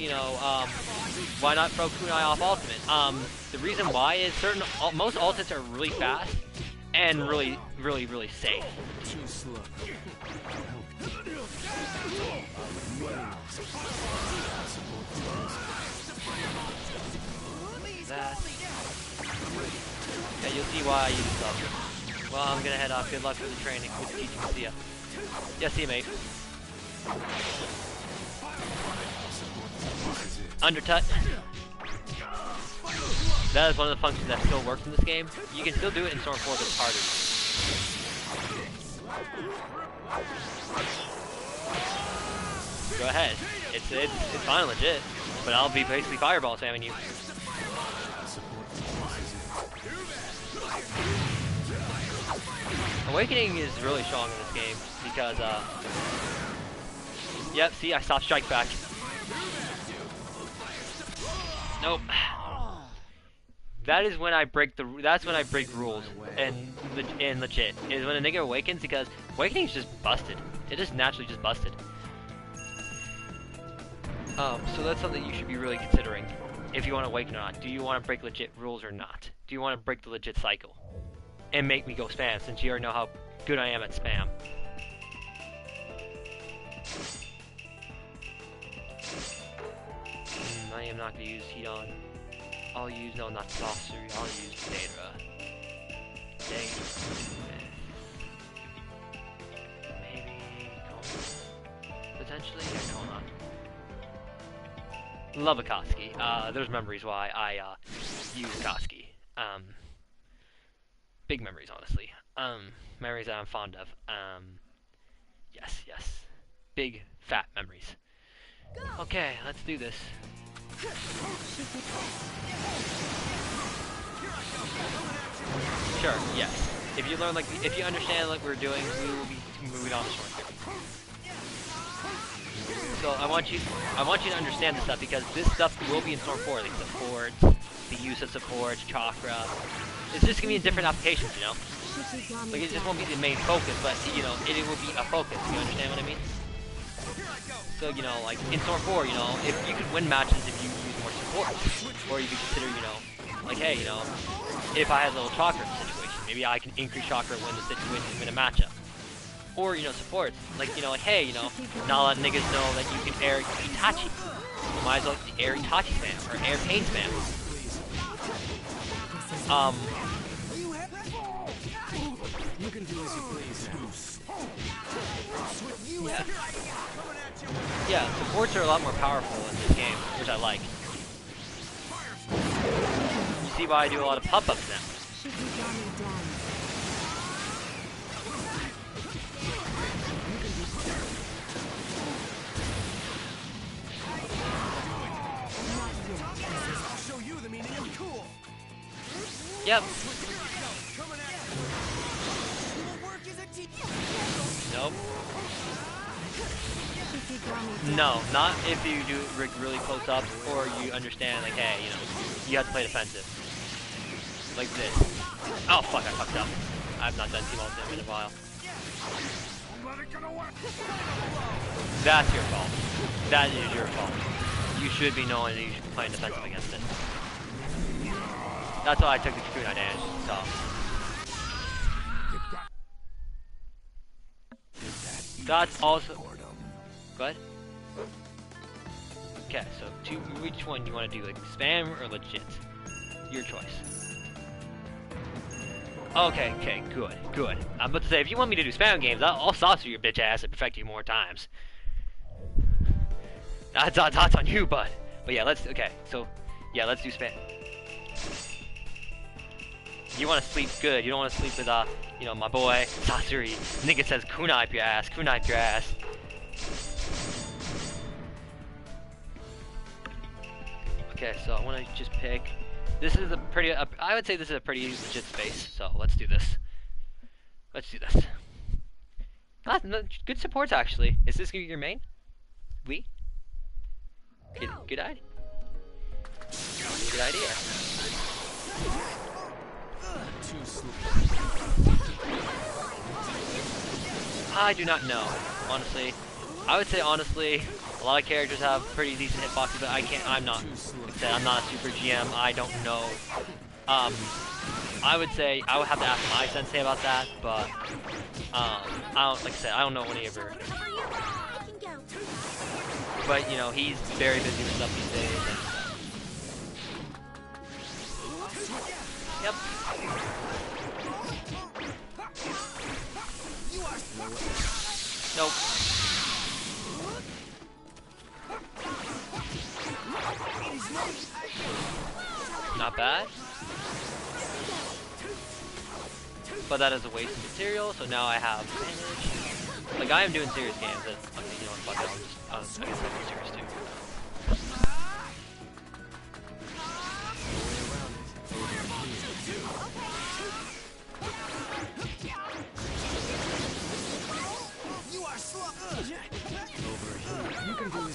why not throw Kunai off ultimate? The reason why is most ultimates are really fast and really, really, really safe. That. Yeah, you'll see why I use stuff. Well, I'm gonna head off. Good luck with the training, with the teaching. See ya. Yeah, see you, mate. Undertut. That is one of the functions that still works in this game. You can still do it in Storm 4, but it's harder. Go ahead. It's fine, legit. But I'll be basically fireball spamming you. Awakening is really strong in this game because, yep, see, I stopped strike back. Nope. That is when I break that's when I break rules and legit is when a nigga awakens, because awakening is just busted. It is naturally just busted. So that's something you should be really considering if you want to awaken or not. Do you want to break legit rules or not? Do you want to break the legit cycle and make me go spam, since you already know how good I am at spam? I am not going to use Heat On. I'll use, no, not Sorcery, I'll use Daedra. Maybe Kona? Potentially? Yeah, Kona. Love Akatsuki. There's memories why I use Akatsuki. Big memories, honestly. Memories that I'm fond of. Yes. Big, fat memories. Okay, let's do this. Sure, yes. If you learn, if you understand what we're doing, we will be moving on to short. So I want you to understand this stuff, because this stuff will be in Storm 4, like supports, the use of supports, chakra. It's just gonna be in different applications, Like, it just won't be the main focus, but it will be a focus. You understand what I mean? So like in Storm 4, if you could win matches if you use more support, or you could consider, like, hey, if I had a little chakra situation, maybe I can increase chakra, win the situation, win a matchup. Or, supports, like, hey, not let niggas know that you can air Itachi. You might as well air Itachi spam, or air pain spam. You can do as you please now. Yeah, supports are a lot more powerful in this game, which I like. see why I do a lot of pop-ups now. I'll show you the meaning of cool. Yep. Coming at you. Work is a team. Nope. No, not if you do really close up or you understand, like, hey, you know, you have to play defensive. Like this. Oh, fuck, I fucked up. I've not done team ultimate in a while. That's your fault. That is your fault. You should be knowing that you should be playing defensive against it. That's why I took the kunai damage, so. That's also... Go ahead. Okay, so which one you want to do, like spam or legit? Your choice. Okay, good. I'm about to say, if you want me to do spam games, I'll saucer your bitch ass and perfect you more times. That's on you, bud. But yeah, let's do spam. You want to sleep good. You don't want to sleep with, you know, my boy, Sasori. Nigga says kunai up your ass, Okay, so I want to just pick. This is a pretty. I would say this is a pretty legit space. So let's do this. No, good supports actually. Is this gonna be your main? We? Good idea. Good idea. I do not know, honestly. I would say honestly, a lot of characters have pretty decent hitboxes, but I'm not a super GM, I don't know. I would say, I would have to ask my sensei about that, but, like I said, I don't know any of her. But, you know, he's very busy with stuff these days. And... Yep. Nope. Not bad. But that is a waste of material, so now I have advantage. Like, I am doing serious games. That's, okay, you know what, fuck it, I guess I'll do serious too. You can do it.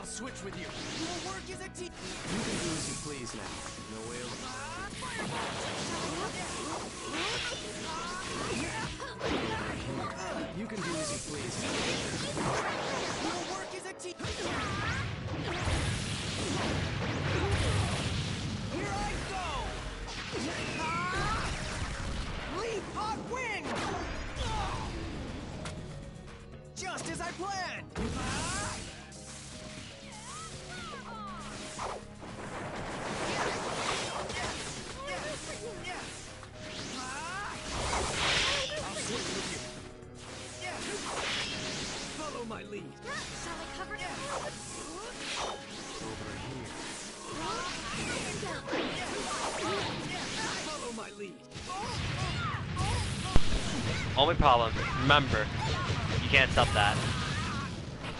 Switch with you. Your work is a team. You can do as you please now. No way around. You can do as you please. Your work is a team. Here I go. Leap hot wind. Just as I planned. Follow my lead. Shall I cover it? Over here. Follow my lead. Only problem, remember, you can't stop that.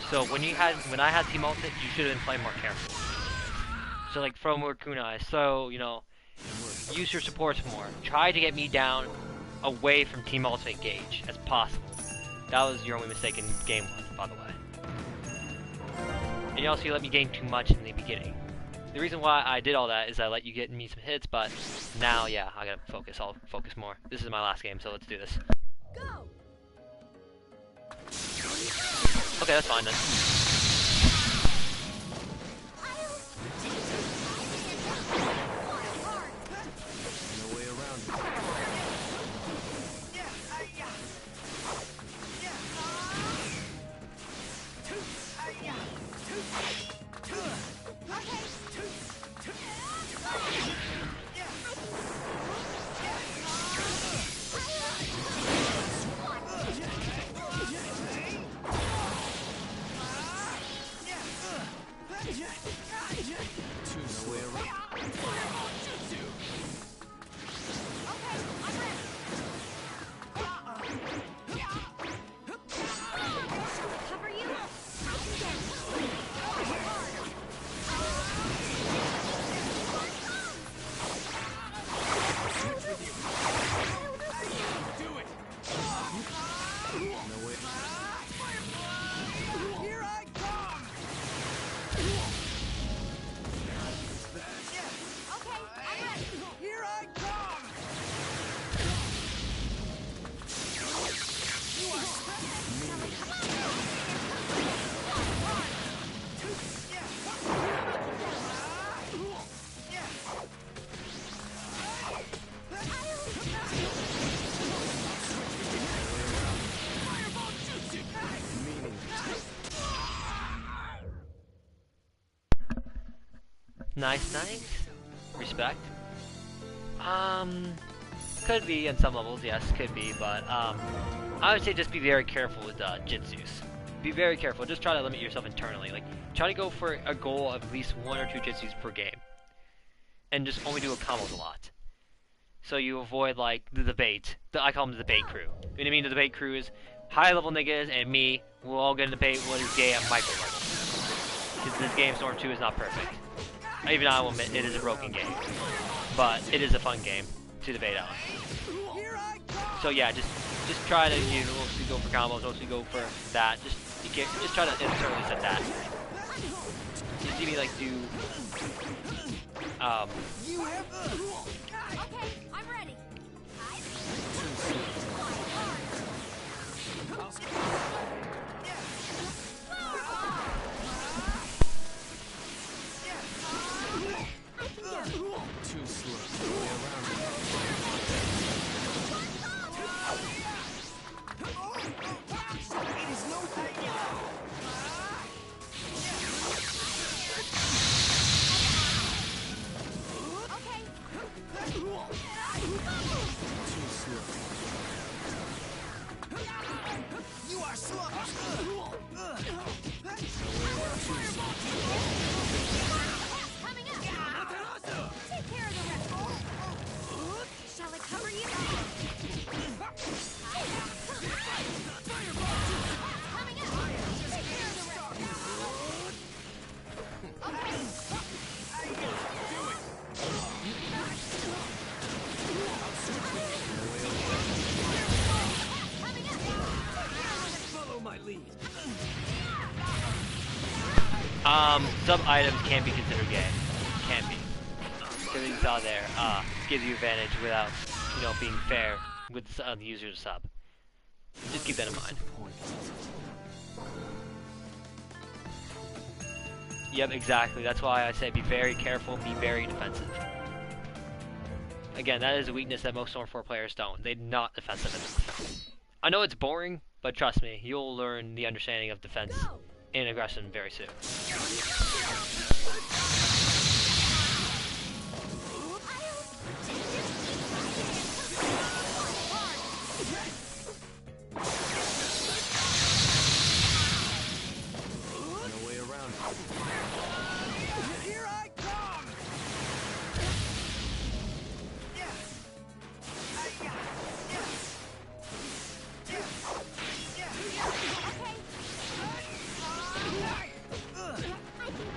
So when I had Team Ultimate, you should have been playing more careful. So like throw more kunai. So, you know, use your supports more. Try to get me down away from Team Ultimate gauge as possible. That was your only mistake in game 1, by the way. And also you let me gain too much in the beginning. The reason why I did all that is I let you get me some hits, but now, yeah, I gotta focus. I'll focus more. This is my last game, so let's do this. Go! Okay, that's fine then. No way around it. No way around. Cover you? Do it. No way. Here I come. Okay, I'm ready. Here I come. Nice, nice. Respect. Could be in some levels, yes, could be, but I would say just be very careful with Jitsus. Be very careful. Just try to limit yourself internally. Like, try to go for a goal of at least 1 or 2 Jitsus per game, and just only do a combos a lot. So you avoid like the debate. I call them the debate crew. You know what I mean? The debate crew is high level niggas and me. We'll all get in a debate what is gay at micro level. Because this game Storm 2 is not perfect. Even I will admit it is a broken game, but it is a fun game to debate on. So yeah, just try to mostly go for combos, mostly go for that. Just try to internally set that. You see me like do Okay, I'm ready. Too slow. No way around it. It is no Okay. Too slow. You are slow. Coming up. Take care of the rest. Shall I cover you? Coming up. Take care of the rest. Okay. Follow my lead. Some items can't be considered gay. Can't be. Because you saw there, gives you advantage without, being fair with the user's sub. Just keep that in mind. Yep, exactly. That's why I say be very careful, be very defensive. Again, that is a weakness that most Storm 4 players don't. They're not defensive enough. I know it's boring, but trust me, you'll learn the understanding of defense and aggression very soon. No way around it. Here I come. Okay.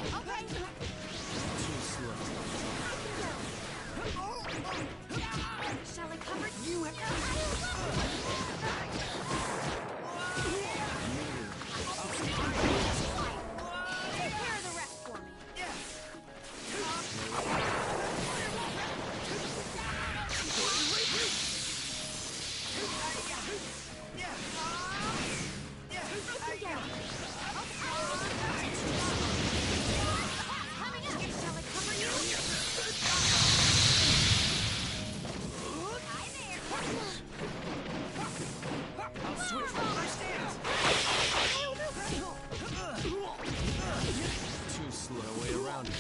Okay. Too slow. Shall I cover You Take care of the rest for me. Coming up. Shall I cover you? Hi there. I'll switch from my stance. Too slow. No way around it.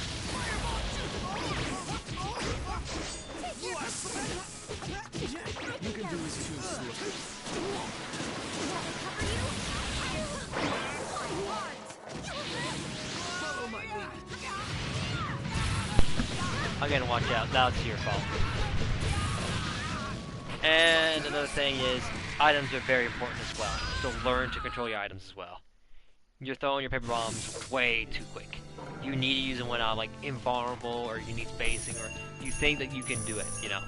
You can do this too slow. Follow my lead. Again, watch out. That's your fault. And another thing is, items are very important as well. So learn to control your items as well. You're throwing your paper bombs way too quick. You need to use them when like invulnerable, or you need spacing, or you think that you can do it, you know.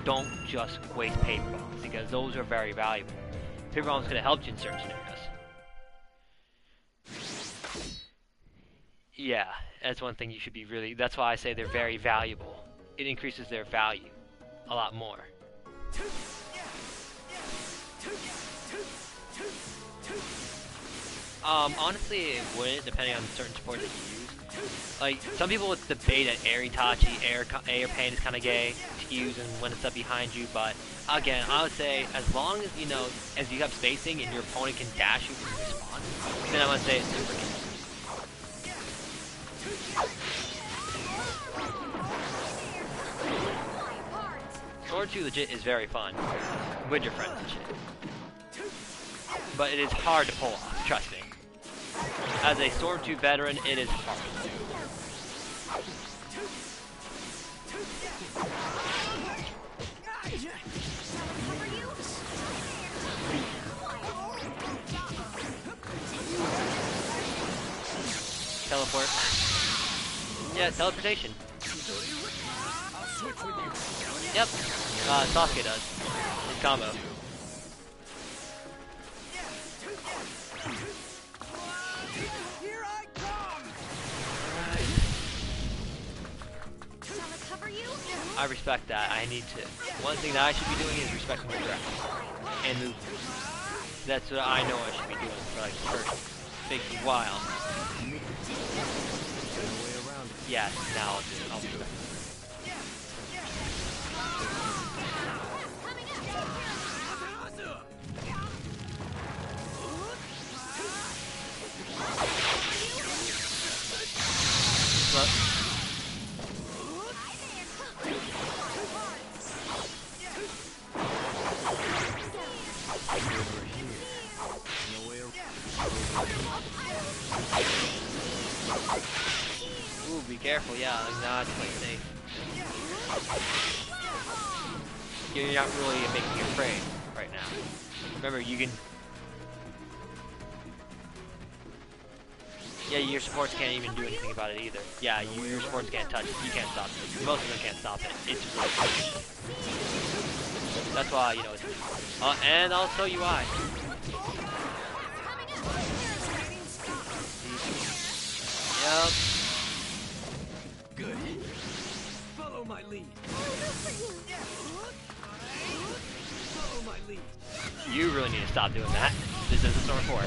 Don't just waste paper bombs, because those are very valuable. Paper bombs could have helped you in certain scenarios. Yeah, that's one thing you should be really, that's why I say they're very valuable. It increases their value a lot more. Honestly, it wouldn't, depending on certain support that you use. Like, some people would debate that air Itachi, air pain is kind of gay to use and when it's up behind you, but again, I would say, as long as, you know, as you have spacing and your opponent can dash you from respawn, then I would say it's super gay. Sword 2 legit is very fun, with your friends and shit. But it is hard to pull off, trust me. As a Sword 2 veteran, it is hard. Teleport. Yeah, teleportation. I'll switch with you. Yep. Sasuke does. His combo. Here I come. Shall I cover you? I respect that. I need to. One thing that I should be doing is respecting the draft and movement. That's what I know I should be doing for like the first big while. No way around it. Yes, now I'll do it. I'll respect it. Look. No way around. Ooh, be careful, yeah, nah, it's like safe. You're not really making me afraid right now. Remember, you can... Yeah, your supports can't even do anything about it either. Yeah, your supports can't touch it. You can't stop it. Most of them can't stop it. It's really... That's why, you know, it's... and I'll show you why. Yep. Good. Follow my lead. Follow my lead. You really need to stop doing that. This isn't Storm 4.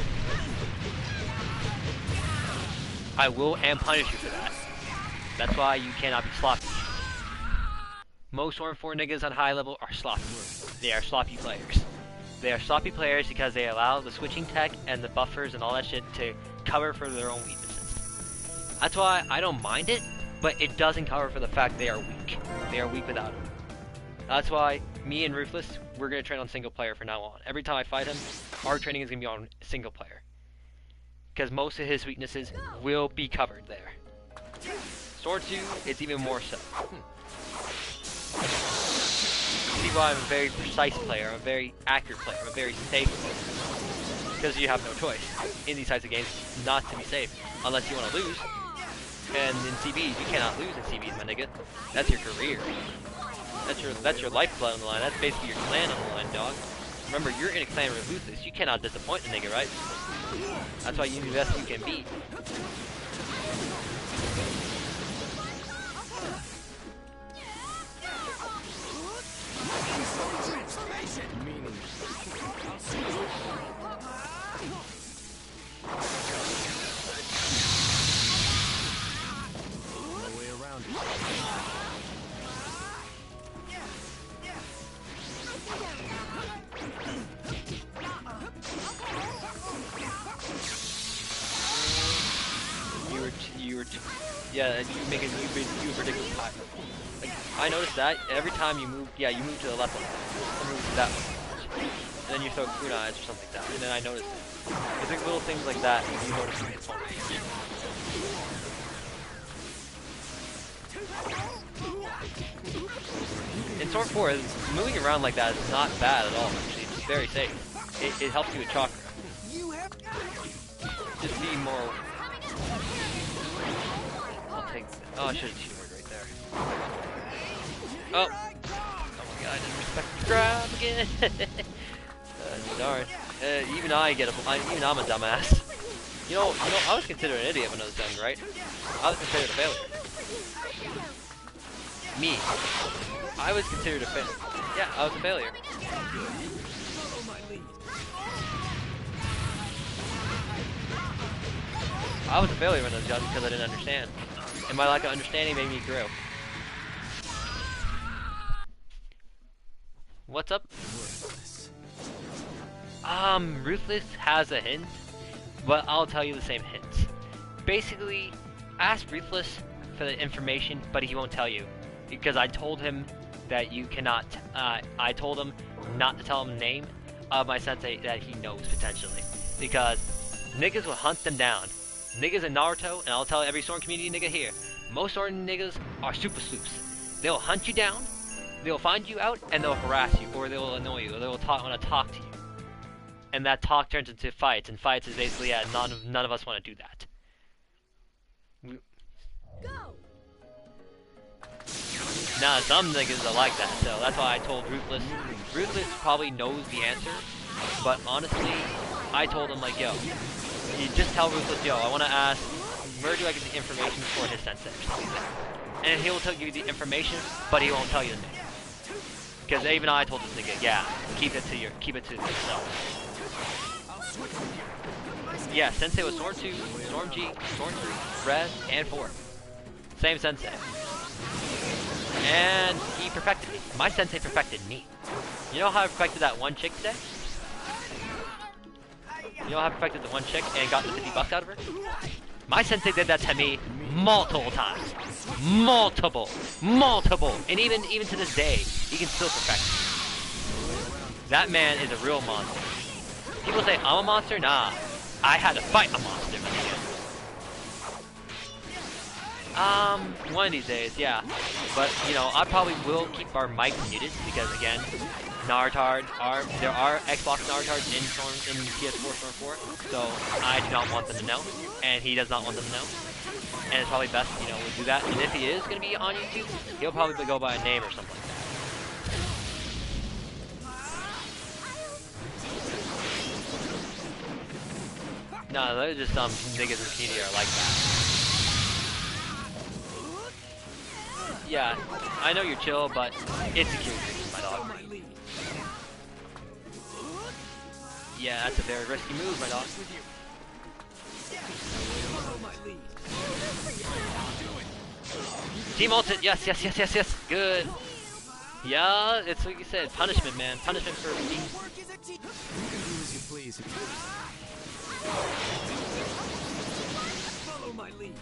I will and punish you for that. That's why you cannot be sloppy. Most Storm 4 niggas on high level are sloppy. They are sloppy players. They are sloppy players because they allow the switching tech and the buffers and all that shit to cover for their own weaknesses. That's why I don't mind it, but it doesn't cover for the fact they are weak. They are weak without it. That's why me and Ruthless, we're going to train on single player from now on. Every time I fight him, our training is going to be on single player. Because most of his weaknesses will be covered there. Sword 2, it's even more so. See why I'm a very precise player, I'm a very accurate player, I'm a very safe player. Because you have no choice in these types of games not to be safe. Unless you want to lose, And in CBs, you cannot lose in CBs, my nigga. That's your career. That's your lifeblood on the line. That's basically your clan on the line, dog. Remember, you're in a clan with Ruthless. You cannot disappoint the nigga, right? That's why you do the best you can be. Transformation! Meaning. No way around it. Yeah, and you ridiculous time. Like, I noticed that every time you move, yeah, you move to the left one, or move to that one, and then you throw kunais or something like that, and then I noticed it. It's like little things like that you notice in the opponent. In Sword 4, moving around like that is not bad at all, actually. It's very safe. It helps you with chakra. Just be more... I'll take... Oh, I should have teamwork right there. Oh! Oh my god, I didn't respect the grab again! Darn. Even I'm a dumbass. You know, I was considered an idiot when I was young, right? I was considered a failure. Me. I was considered a failure. Yeah, I was a failure. I was a failure when I was young because I didn't understand. And my lack of understanding made me grow. What's up? Ruthless has a hint, but I'll tell you the same hints. Basically, ask Ruthless for the information, but he won't tell you. Because I told him that you cannot, I told him not to tell him the name of my sensei that he knows potentially. Because niggas will hunt them down. Niggas in Naruto, and I'll tell every Storm community nigga here, most Storm niggas are super sleuths. They'll hunt you down, they'll find you out, and they'll harass you, or they'll annoy you, or they'll want to talk to you. And that talk turns into fights, and fights is basically, yeah, none of us want to do that. Go. Nah, some niggas are like that, so that's why I told Ruthless. Ruthless probably knows the answer, but honestly, I told him like, yo, you just tell Ruthless, yo, I want to ask, where do I get the information for his sensei? And he will give you the information, but he won't tell you the name. Because even I told this nigga, yeah, keep it to yourself. Yeah, Sensei was Storm 2, Storm G, Storm 3, Red, and 4. Same Sensei. And he perfected me. My Sensei perfected me. You know how I perfected that one chick today? You know how I perfected the one chick and got the 50 bucks out of her? My Sensei did that to me multiple times. Multiple. And even to this day, he can still perfect me. That man is a real monster. People say, I'm a monster? Nah. I had to fight a monster. One of these days, yeah. But, you know, I probably will keep our mics muted because, again, Narutards there are Xbox Narutards in PS4 Storm 4, so I do not want them to know, and he does not want them to know. And it's probably best, you know, we do that. And if he is going to be on YouTube, he'll probably go by a name or something like that. No, they're just some niggas in the community are like that. Yeah, I know you're chill, but it's security reasons, my dog. Yeah, that's a very risky move, my dog. Team ulted, yes, good. Yeah, it's like you said, punishment, man. Punishment for me. Follow my lead.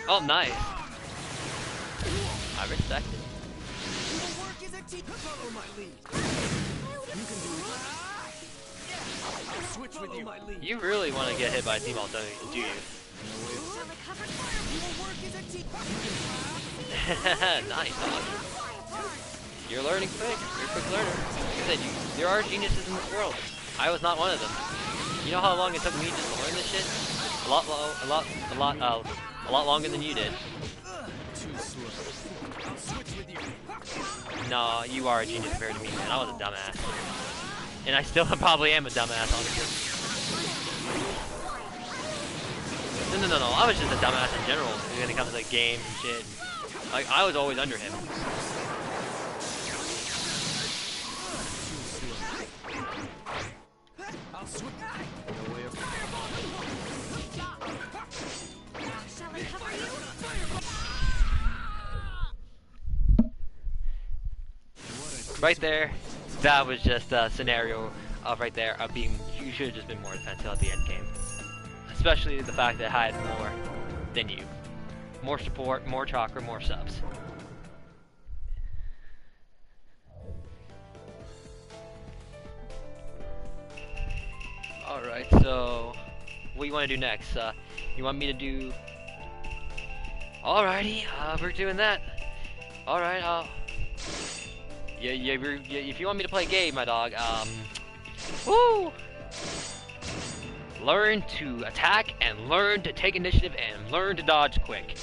Oh, nice. I respect it. Follow my lead. You can do it. I'll switch with you. You really want to get hit by a team ult, don't you? Nice, dog. You're learning quick. You're a quick learner. Like I said, there are geniuses in this world. I was not one of them. You know how long it took me just to learn this shit? A lot longer than you did. Too slow. I'll switch with you. No, you are a genius compared to me, man. I was a dumbass. And I still probably am a dumbass, honestly. No. I was just a dumbass in general when it comes to like games and shit. Like, I was always under him. I'll switch. No way of Shall I cover you? Right there, that was just a scenario of right there of being, you should have just been more defensive at the end game. Especially the fact that I had more than you. More support, more chakra, more subs. Alright, so what do you want to do next? You want me to do... Alrighty, we're doing that. Alright, yeah, if you want me to play a game, my dog, woo! Learn to attack, and learn to take initiative, and learn to dodge quick.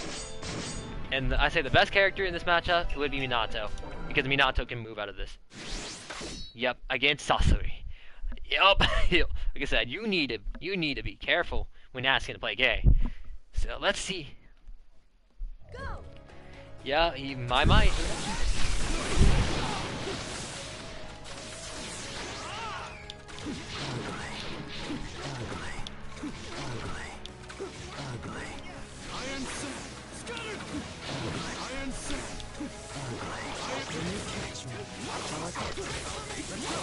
And I say the best character in this matchup would be Minato, because Minato can move out of this. Yep, against Sasori. Yep, like I said, you need to be careful when asking to play gay. So let's see. Go! Yeah, he might. Iron Sand. Scattered. Iron Sand. Can you catch me? Shall I catch you? Let's go.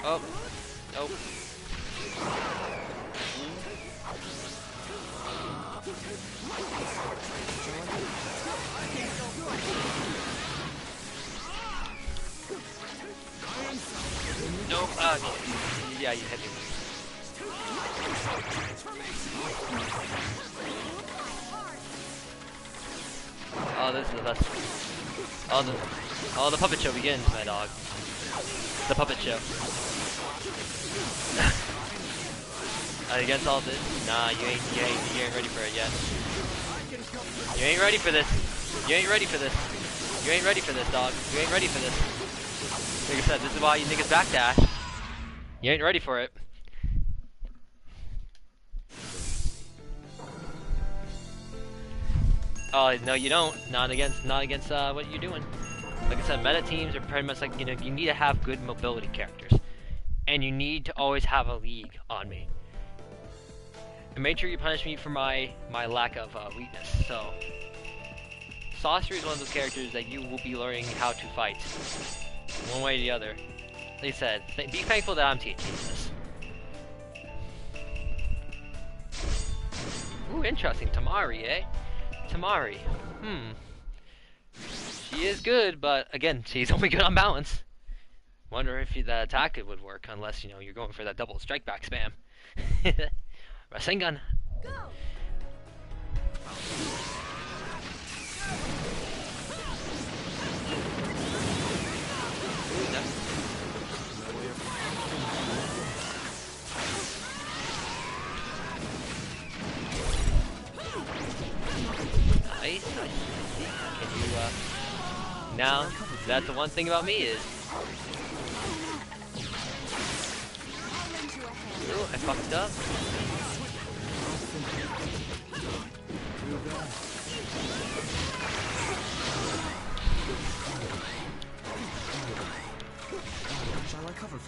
Oh, nope. Nope. Yeah, you hit me. Oh, this is the best. Oh, the puppet show begins, my dog. The puppet show. Against all this? Nah, you ain't ready for it yet. You ain't ready for this. You ain't ready for this. You ain't ready for this, dog. You ain't ready for this. Like I said, this is why you niggas backdash. You ain't ready for it. Oh no, you don't. Not against what you're doing. Like I said, meta teams are pretty much like, you know, you need to have good mobility characters, and you need to always have a league on me. And make sure you punish me for my lack of weakness. So, Sorcery is one of those characters that you will be learning how to fight, one way or the other. Like I said, be thankful that I'm teaching you this. Ooh, interesting. Tamari, eh? Tamari. She is good, but again, she's only good on balance. Wonder if that attack would work, unless, you know, you're going for that double strike back spam. Rasengan. Go! Nice. Can you, now, that's the one thing about me is... Ooh, I fucked up. Shall I cover?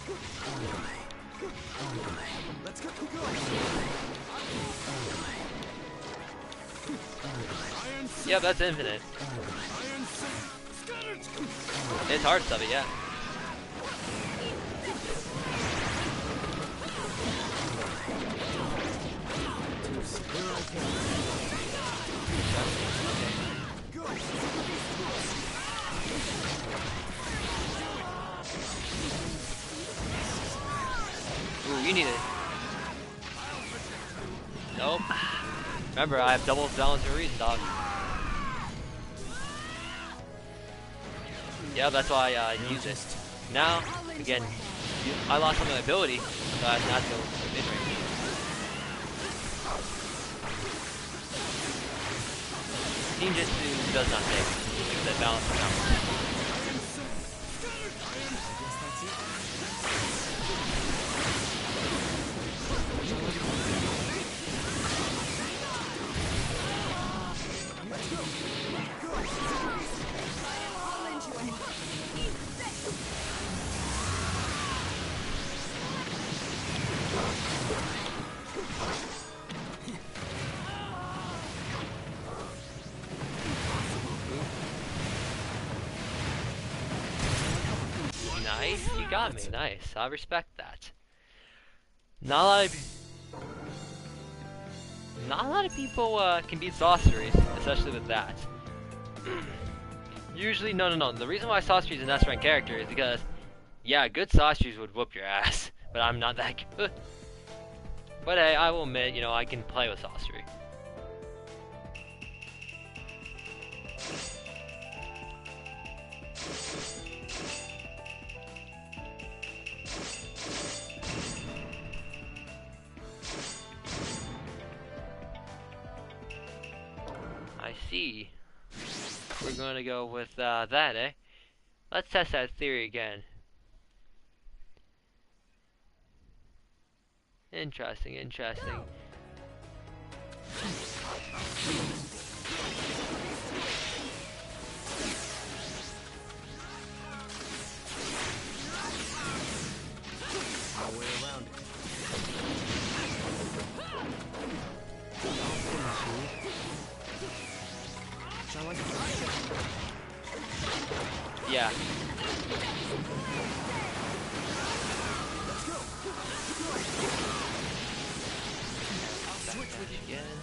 Let's go. Yep, that's infinite. It's hard stuff, yeah. Ooh, you need it. Nope. Remember, I have double balance for a reason, dog. Yeah, that's why I use it. Now, again, I lost some of my ability, so I have to go mid-range. Ninjutsu does not take. Like the balance counts. Nice, you got me. Nice, I respect that. Not a lot of, not a lot of people can beat sorceries, especially with that. Usually, no. The reason why sorcery is an S rank character is because, yeah, good sorceries would whoop your ass, but I'm not that good. But hey, I will admit, you know, I can play with sorcery. I see. We're gonna go with that, eh? Let's test that theory again. Interesting. No way around it. Shall I Yeah. Switch with you again.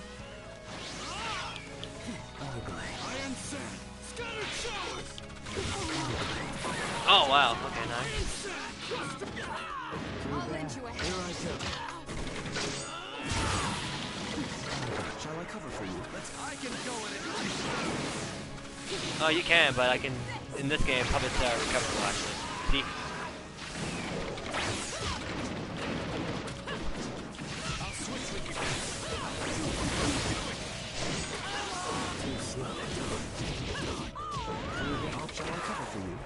Iron Sand! Scattered showers! Oh wow. Okay, nice. I'll lend you a hand. Here I go. Shall I cover for you? I can go in it. Oh, you can, but I can. In this game, puppets are recoverable actually. See? I'll switch with you. Too slow. Shall I cover for you?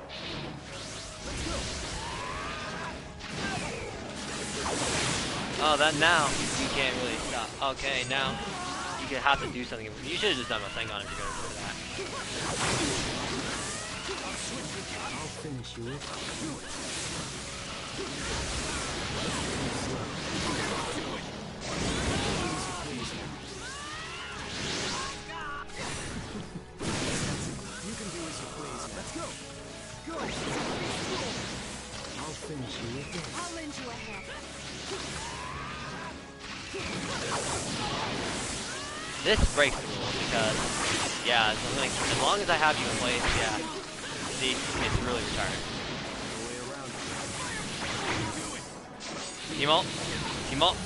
Oh, that now you can't really stop. Okay, now you could have to do something. You should have just done a thing on if you're gonna do that. I'll finish you. You can do as you please. Let's go. Go. I'll finish you with this. I'll lend you a hand. This breaks the rules because, yeah, as long as I have you in place, yeah, see, it's really retarded. No way around it. Team ult. Team ult.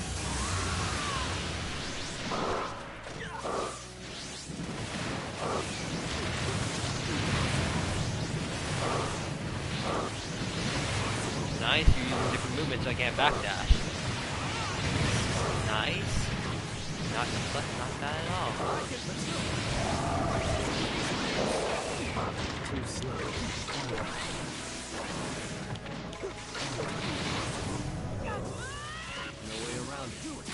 Nice, you're using different movements so I can't backdash. Nice. Not bad at all. Too slow. No way around it. Do it.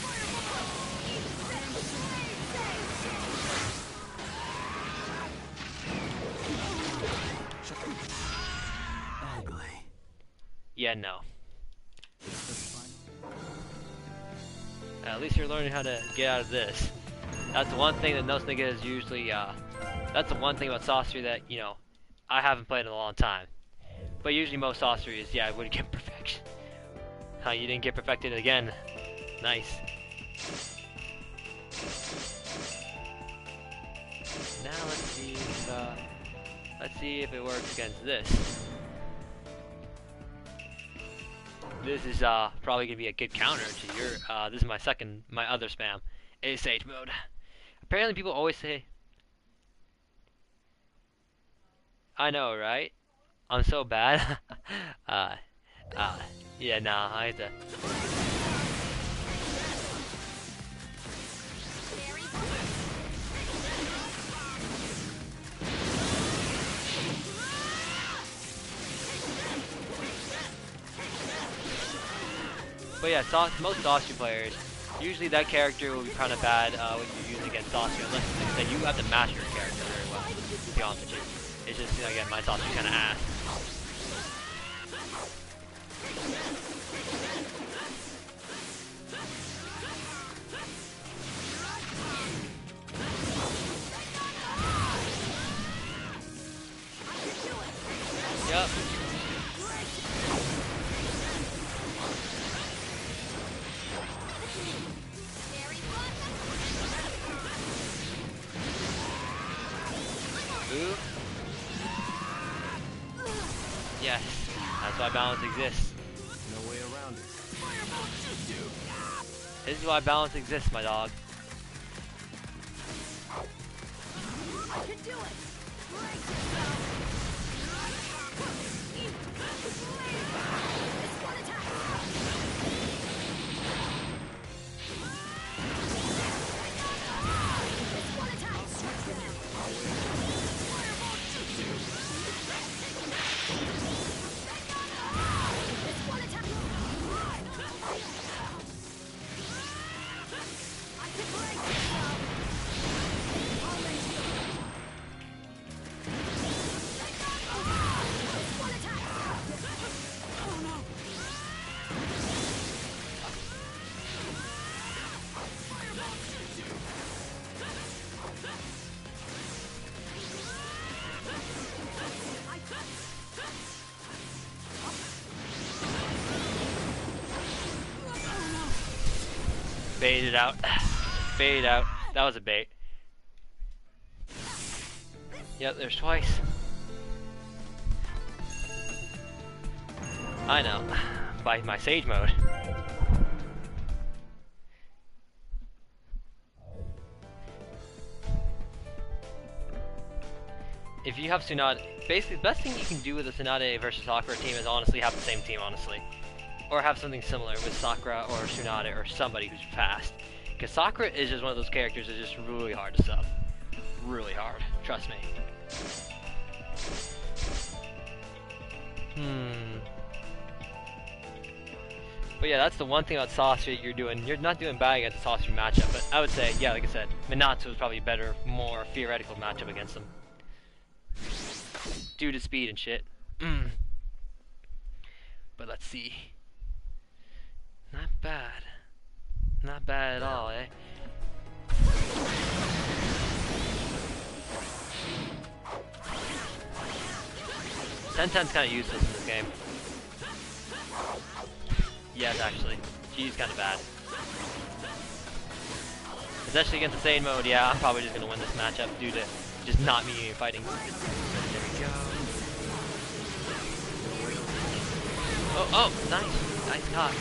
Ugly. Yeah, no. At least you're learning how to get out of this. That's the one thing that no nigga is usually, that's the one thing about sorcery that, you know, I haven't played in a long time. But usually most sorcery is, yeah, I would get perfection. Huh, you didn't get perfected again. Nice. Now let's see if it works against this. This is probably gonna be a good counter to your. This is my other spam, ASH mode. Apparently, people always say, "I know, right?" I'm so bad. uh, uh, yeah, nah, I have to. But yeah, most Doshu players, usually that character will be kind of bad when you use against Doshu, unless like I said, you have to master your character very well, to be honest with you. It's just, you know, again, my Doshu kind of ass. Yep. Ooh. Yes. That's why balance exists. No way around it. This is why balance exists, my dog. I can do it! Brace yourself! It's one attack! It's one attack! It's one attack! I can brace yourself! I'll let you go. It's one attack! Oh no! Baited out. Baited out. That was a bait. Yep, there's twice. I know. By my Sage mode. If you have Tsunade, basically the best thing you can do with a Tsunade versus Sakura team is honestly have the same team, honestly. Or have something similar with Sakura or Tsunade or somebody who's fast. Because Sakura is just one of those characters that's just really hard to sub. Really hard. Trust me. But yeah, that's the one thing about Sasha you're not doing bad against the Sasha matchup, but I would say, yeah, like I said, Minato is probably a better, more theoretical matchup against them. Due to speed and shit. But let's see. Not bad. Not bad at all, eh? Ten's kind of useless in this game. Yes, actually. She's kind of bad. Especially against the Saiyan mode, yeah, I'm probably just going to win this matchup due to just not me fighting. There we go. Oh, nice. Nice cock.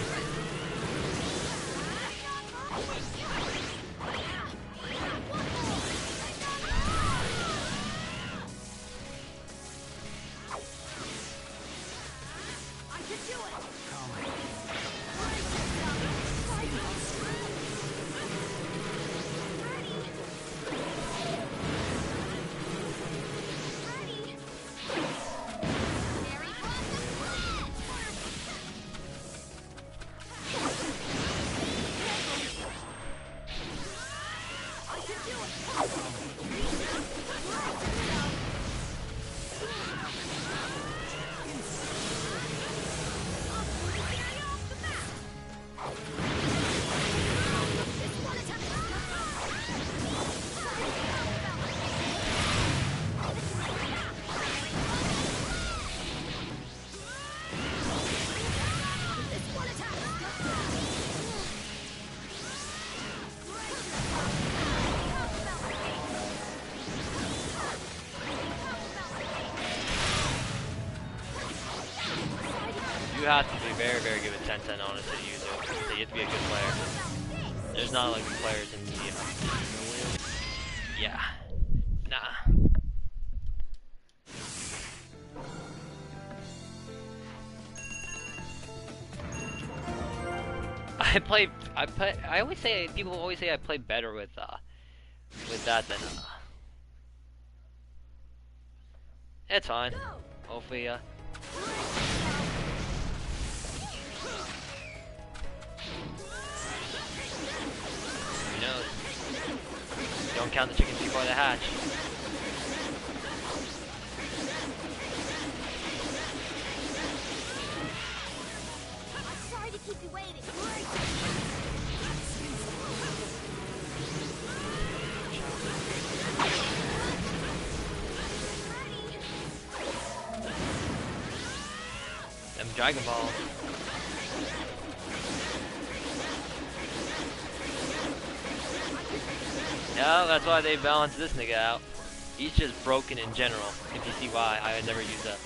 You have to be very, very good with Ten, honestly, to use it. So you have to be a good player. There's not like good players in the yeah. Nah. I always say, people always say I play better with that than, it's fine. Hopefully, who knows? Don't count the chickens before they hatch. Sorry to keep you waiting. Them Dragon Balls. Yeah, that's why they balanced this nigga out. He's just broken in general, if you see why I would never use that.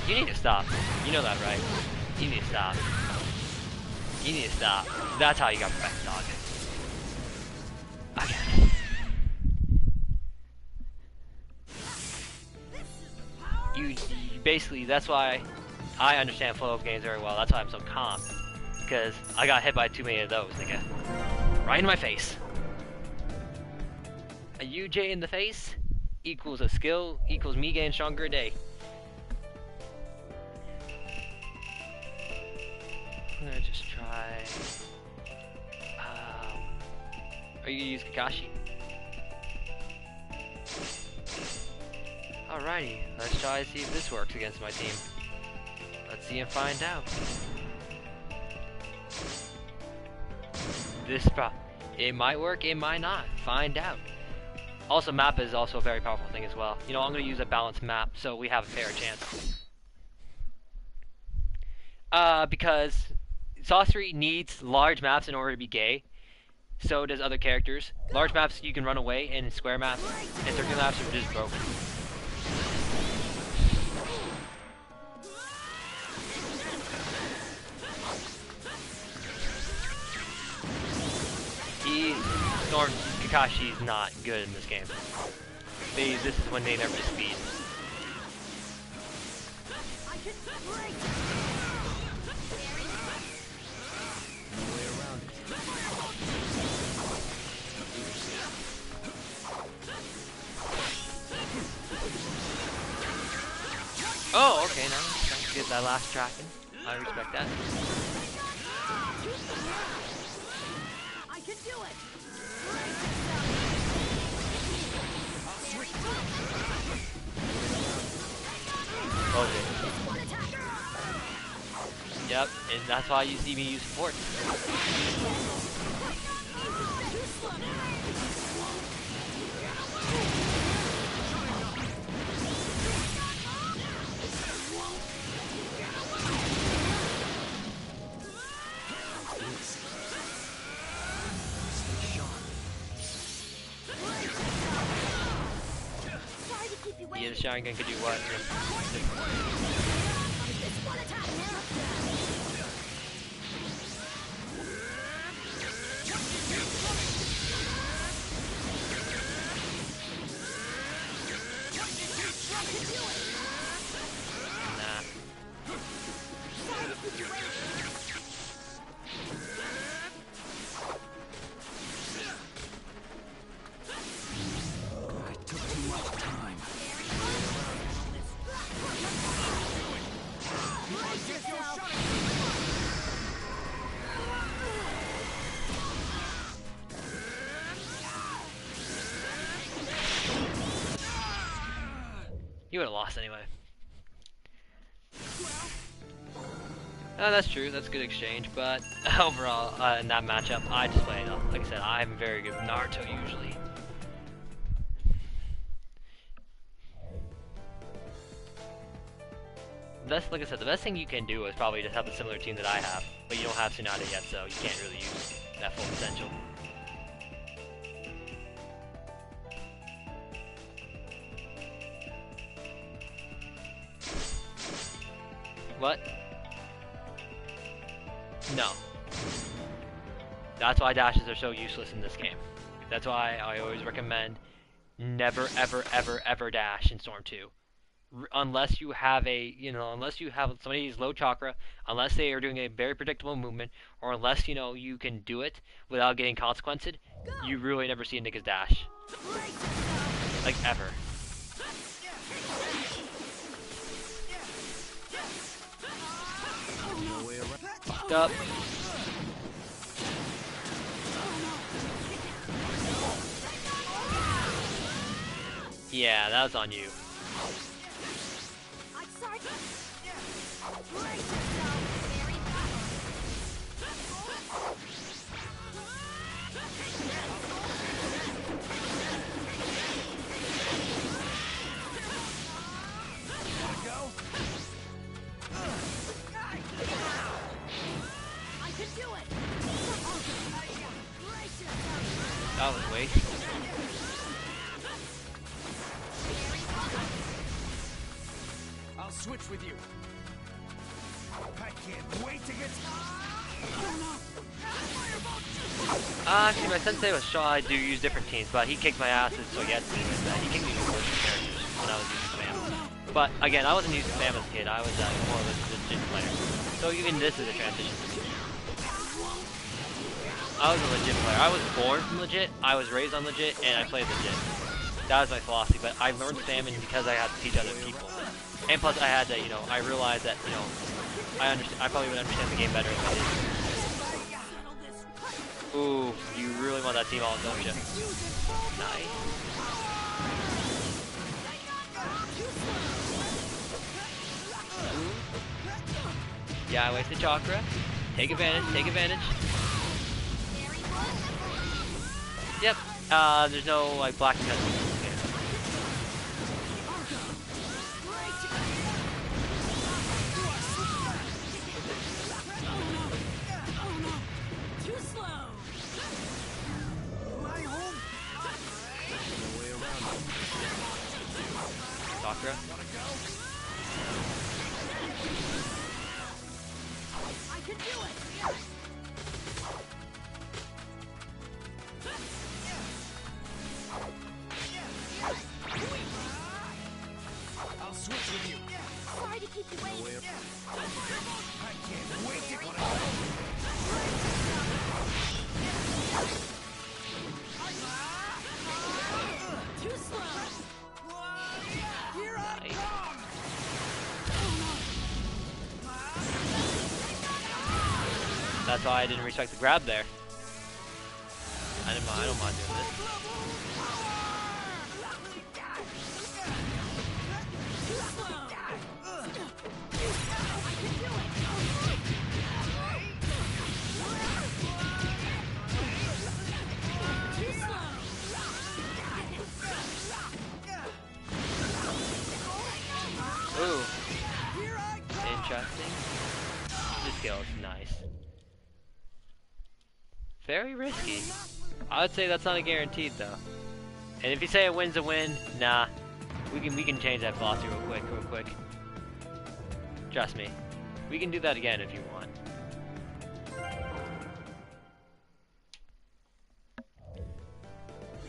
You need to stop. You know that, right? You need to stop. You need to stop. That's how you got perfect dog. Okay. You basically, that's why I understand flow of games very well. That's why I'm so calm. Because I got hit by too many of those, nigga. Right in my face. A UJ in the face equals a skill equals me getting stronger a day. I'm gonna just try. Are you gonna use Kakashi? Alrighty, let's try to see if this works against my team. Let's see and find out. It might work, it might not. Find out. Also, map is also a very powerful thing as well. You know, I'm gonna use a balanced map so we have a fair chance. Because Sorcery needs large maps in order to be gay. So does other characters. Large maps you can run away, and square maps and circular maps are just broken. Kakashi's not good in this game. This is when they never speed. Oh, okay, nice. Trying to get that last tracking. I respect that. I can do it. Okay. Yep, and that's why you see me use support. Yeah, the Sharingan could do what? You would have lost anyway. Oh, that's true. That's a good exchange. But overall, in that matchup, I just played. Like I said, I'm very good with Naruto usually. That's like I said. The best thing you can do is probably just have a similar team that I have, but you don't have Tsunade yet, so you can't really use that full potential. What? No. That's why dashes are so useless in this game. That's why I always recommend never, ever, ever, ever dash in Storm 2. Unless you have unless you have somebody who's low chakra, unless they are doing a very predictable movement, or unless, you can do it without getting consequenced, you really never see a nigga's dash. Like, ever. Fucked up. Yeah, that was on you. I'm sorry. Brace yourself, very I can do it. Brace yourself. That was a waste. I'll switch with you. I can't wait to get. Actually, my sensei was sure I do use different teams, but he kicked my asses, so yes, he kicked me with worse characters when I was using spam. But again, I wasn't using spam as a kid. I was more of a legit player. So even this is a transition for me. I was a legit player. I was born from legit, I was raised on legit, and I played legit. That was my philosophy, but I learned spamming because I had to teach other people. And plus I had to, I realized that, I probably would understand the game better if I did. Ooh, you really want that team all, don't you? Nice. Yeah, I wasted chakra. Take advantage, take advantage. Yep, there's no, black cuts in this game. Chakra. I can do it. I'll switch with you. Sorry to keep you waiting. I can't wait to get. Too slow. Here I Nice. come. That's why I didn't respect the grab there. I don't mind doing this. Ooh. Interesting. This skill is nice. Very risky. I would say that's not a guaranteed though. And if you say a win's a win, nah. We can change that philosophy real quick. Trust me. We can do that again if you want.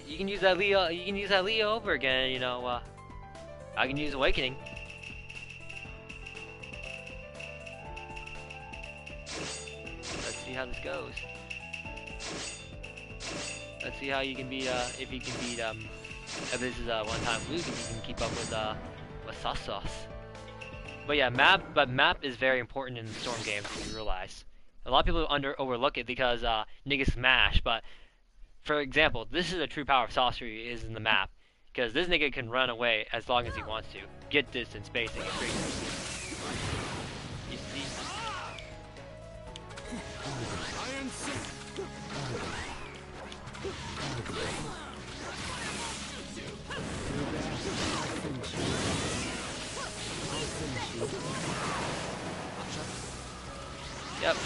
You can use that Leo over again, I can use Awakening. Let's see how this goes. Let's see how you can beat, if you can beat, if this is one-time fluke, if you can keep up with Sauce. But yeah, map is very important in Storm games, if you realize. A lot of people overlook it because niggas smash, but for example, this is a true power of sorcery is in the map. Because this nigga can run away as long as he wants to. Get distance, spacing, and tricks. You see? Iron Six. Yep.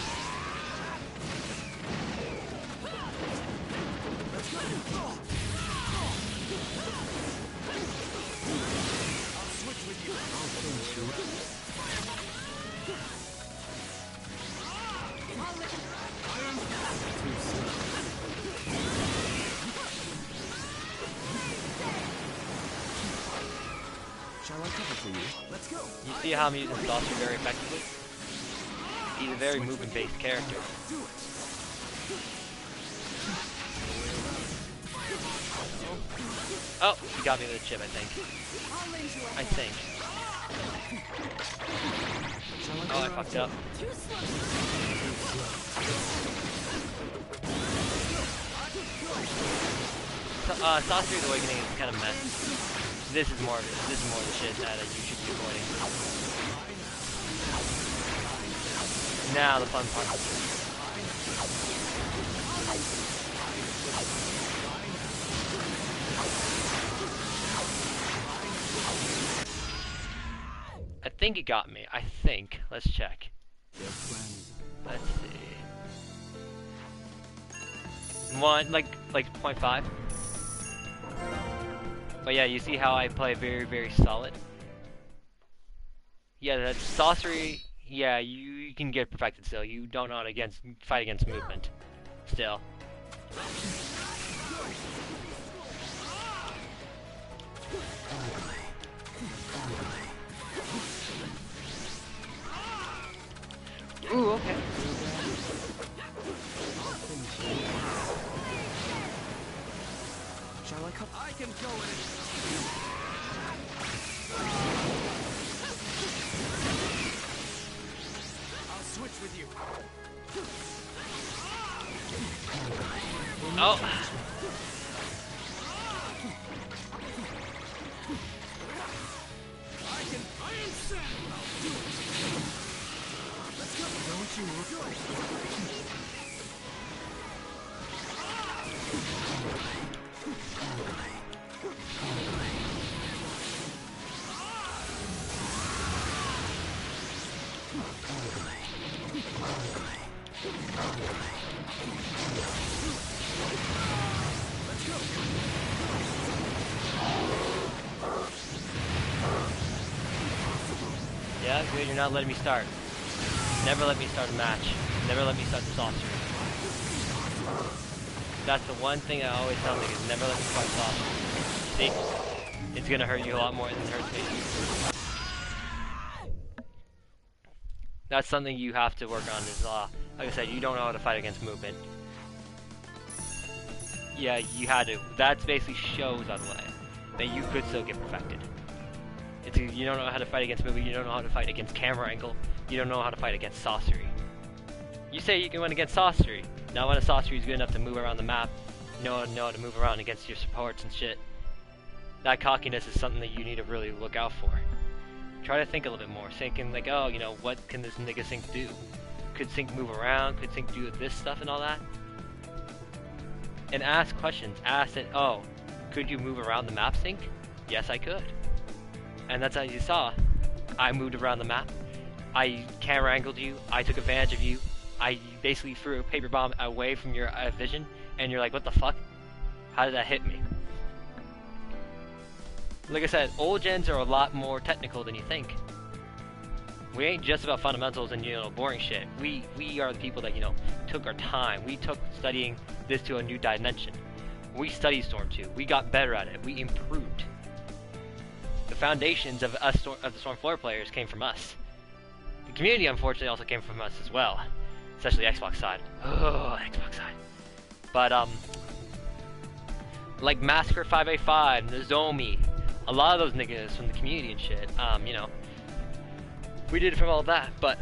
Shall I cover for you? Let's go. You see how I'm using Saucer very effectively? He's a very movement-based character. Do it. Oh, he got me with a chip, I think. I think. Oh, I fucked up. Saucer's Awakening is kind of mess. This is more of the shit that you should be avoiding. Now the fun part. I think it got me. I think. Let's check. Let's see. Like 0.5. But yeah, you see how I play very, very solid? Yeah, that sorcery, yeah, you can get perfected still. You don't know how to fight against movement. Still. Ooh, okay. Shall I come? I can go in. I'll switch with you. Oh. I can Iron Sand. Do it. Let's go. Don't you move. Yeah, good, you're not letting me start. Never let me start a match. Never let me start the sorcery. That's the one thing I always tell niggas, never let me start sorcery. See? It's gonna hurt you a lot more than it hurts me. That's something you have to work on is, like I said, you don't know how to fight against movement. Yeah, you had to. That basically shows, by the way, that you could still get perfected. It's you don't know how to fight against movement, you don't know how to fight against camera angle, you don't know how to fight against sorcery. You say you can win against sorcery. Now when a sorcery is good enough to move around the map, know how to move around against your supports and shit. That cockiness is something that you need to really look out for. Try to think a little bit more, thinking like, oh, you know, what can this nigga Sync do? Could Sync move around? Could Sync do this stuff and all that? And ask questions. Ask it, oh, could you move around the map, Sync? Yes, I could. And that's how you saw. I moved around the map. I camera angled you. I took advantage of you. I basically threw a paper bomb away from your vision, and you're like, what the fuck? How did that hit me? Like I said, old gens are a lot more technical than you think. We ain't just about fundamentals and, you know, boring shit. We are the people that, you know, took our time. We took studying this to a new dimension. We studied Storm 2. We got better at it. We improved. The foundations of us, of the Storm 4 players, came from us. The community, unfortunately, also came from us as well. Especially Xbox side. Oh, Xbox side. But, like Massacre 585, Nozomi, a lot of those niggas from the community and shit, you know, we did it from all that, but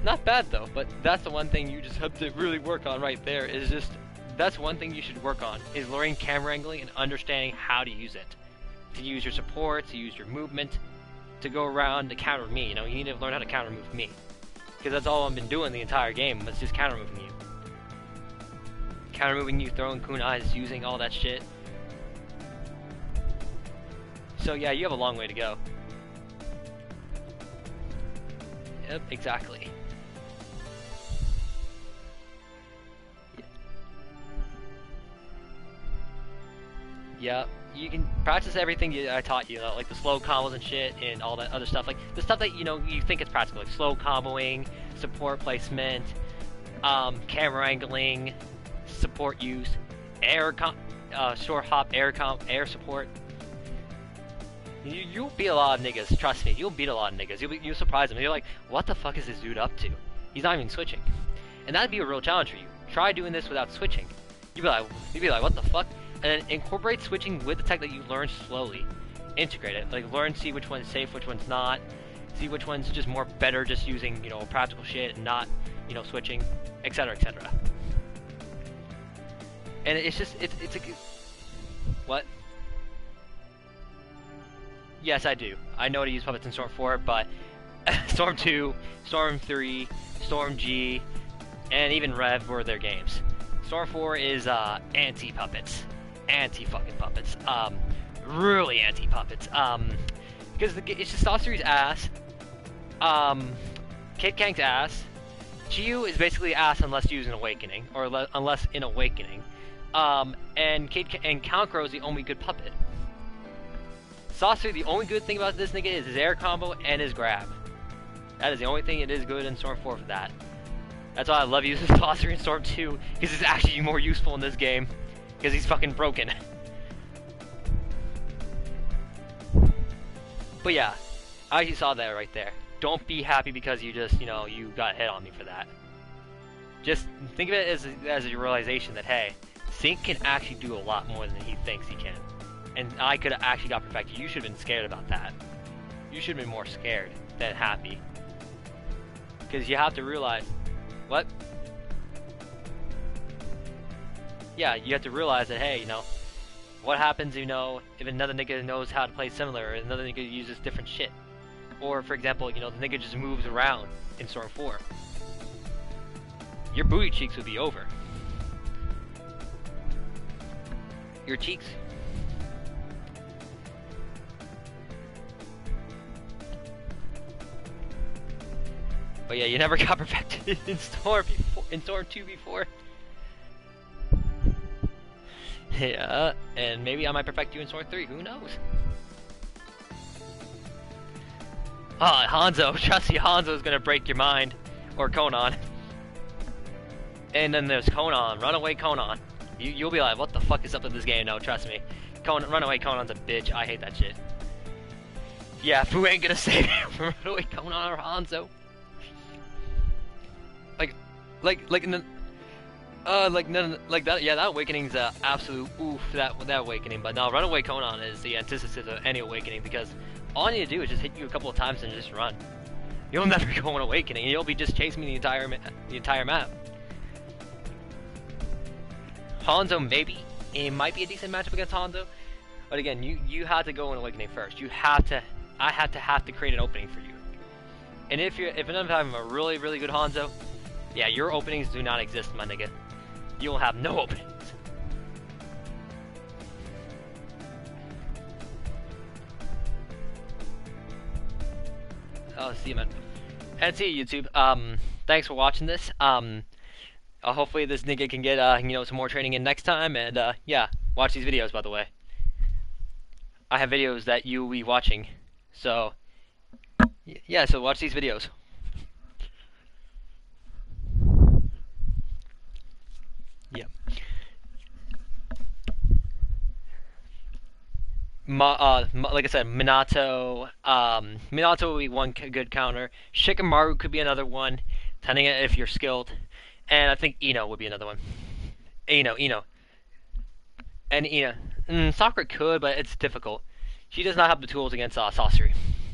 not bad though. But that's the one thing you just have to really work on right there, is just, that's one thing you should work on, is learning camera angling and understanding how to use it. To use your support, to use your movement, to go around to counter me, you know, you need to learn how to counter move me. Because that's all I've been doing the entire game, was just counter moving you. Counter moving you, throwing kunais, using all that shit. So yeah, you have a long way to go. Yep, exactly. Yep, you can practice everything I taught you, like the slow combos and shit, and all that other stuff. Like the stuff that you think is practical, like slow comboing, support placement, camera angling, support use, short hop, air support. You'll beat a lot of niggas. Trust me, you'll beat a lot of niggas. You'll surprise them. You're like, what the fuck is this dude up to? He's not even switching, and that'd be a real challenge for you. Try doing this without switching. You'd be like, what the fuck? And then incorporate switching with the tech that you learn slowly. Integrate it. Like learn, see which one's safe, which one's not. See which one's just more better, just using practical shit and not switching, etc., etc. And it's just it's a good. What? Yes, I do. I know how to use puppets in Storm 4, but Storm 2, Storm 3, Storm G, and even Rev were their games. Storm 4 is anti-puppets. Anti-fucking puppets. Really anti-puppets. Because it's just Saucery's ass. Kid Kang's ass. Chiyu is basically ass unless used in Awakening, or unless in Awakening. And Count is the only good puppet. Saucery, the only good thing about this nigga is his air combo and his grab. That is the only thing it is good in Storm 4 for that. That's why I love using Saucery in Storm 2, because it's actually more useful in this game, because he's fucking broken. But yeah, I actually saw that right there. Don't be happy because you just, you got hit on me for that. Just think of it as a realization that, hey, Sync can actually do a lot more than he thinks he can. And I could have actually got perfected. You should have been scared about that. You should have been more scared than happy. Because you have to realize... What? Yeah, you have to realize that, hey, what happens, if another nigga knows how to play similar, or another nigga uses different shit. Or, for example, the nigga just moves around in Storm 4. Your booty cheeks would be over. Your cheeks... But yeah, you never got perfected in Storm 2 before. Yeah, and maybe I might perfect you in Storm 3, who knows? Ah, Hanzo, trust me, Hanzo's gonna break your mind. Or Konan. And then there's Konan, Runaway Konan. You'll be like, what the fuck is up with this game? No, trust me. Runaway Konan's a bitch, I hate that shit. Yeah, Fu ain't gonna save you from Runaway Konan or Hanzo. That awakening's absolute oof, that awakening. But no, Runaway Konan is the antithesis of any awakening, because all I need to do is just hit you a couple of times and just run. You'll never go on awakening, and you'll be just chasing me the entire map. Hanzo, maybe it might be a decent matchup against Hanzo, but again, you have to go on awakening first. I have to create an opening for you. And if I'm having a really good Hanzo, yeah, your openings do not exist, my nigga. You will have no openings. Oh, see you, man. And see you, YouTube. Thanks for watching this. Hopefully this nigga can get, some more training in next time. And, yeah, watch these videos, by the way. I have videos that you will be watching. So, yeah, so watch these videos. Yeah. Like I said, Minato. Minato will be one good counter. Shikamaru could be another one, depending on if you're skilled. And I think Ino would be another one. Ino. And Ino. Sakura could, but it's difficult. She does not have the tools against Sasori.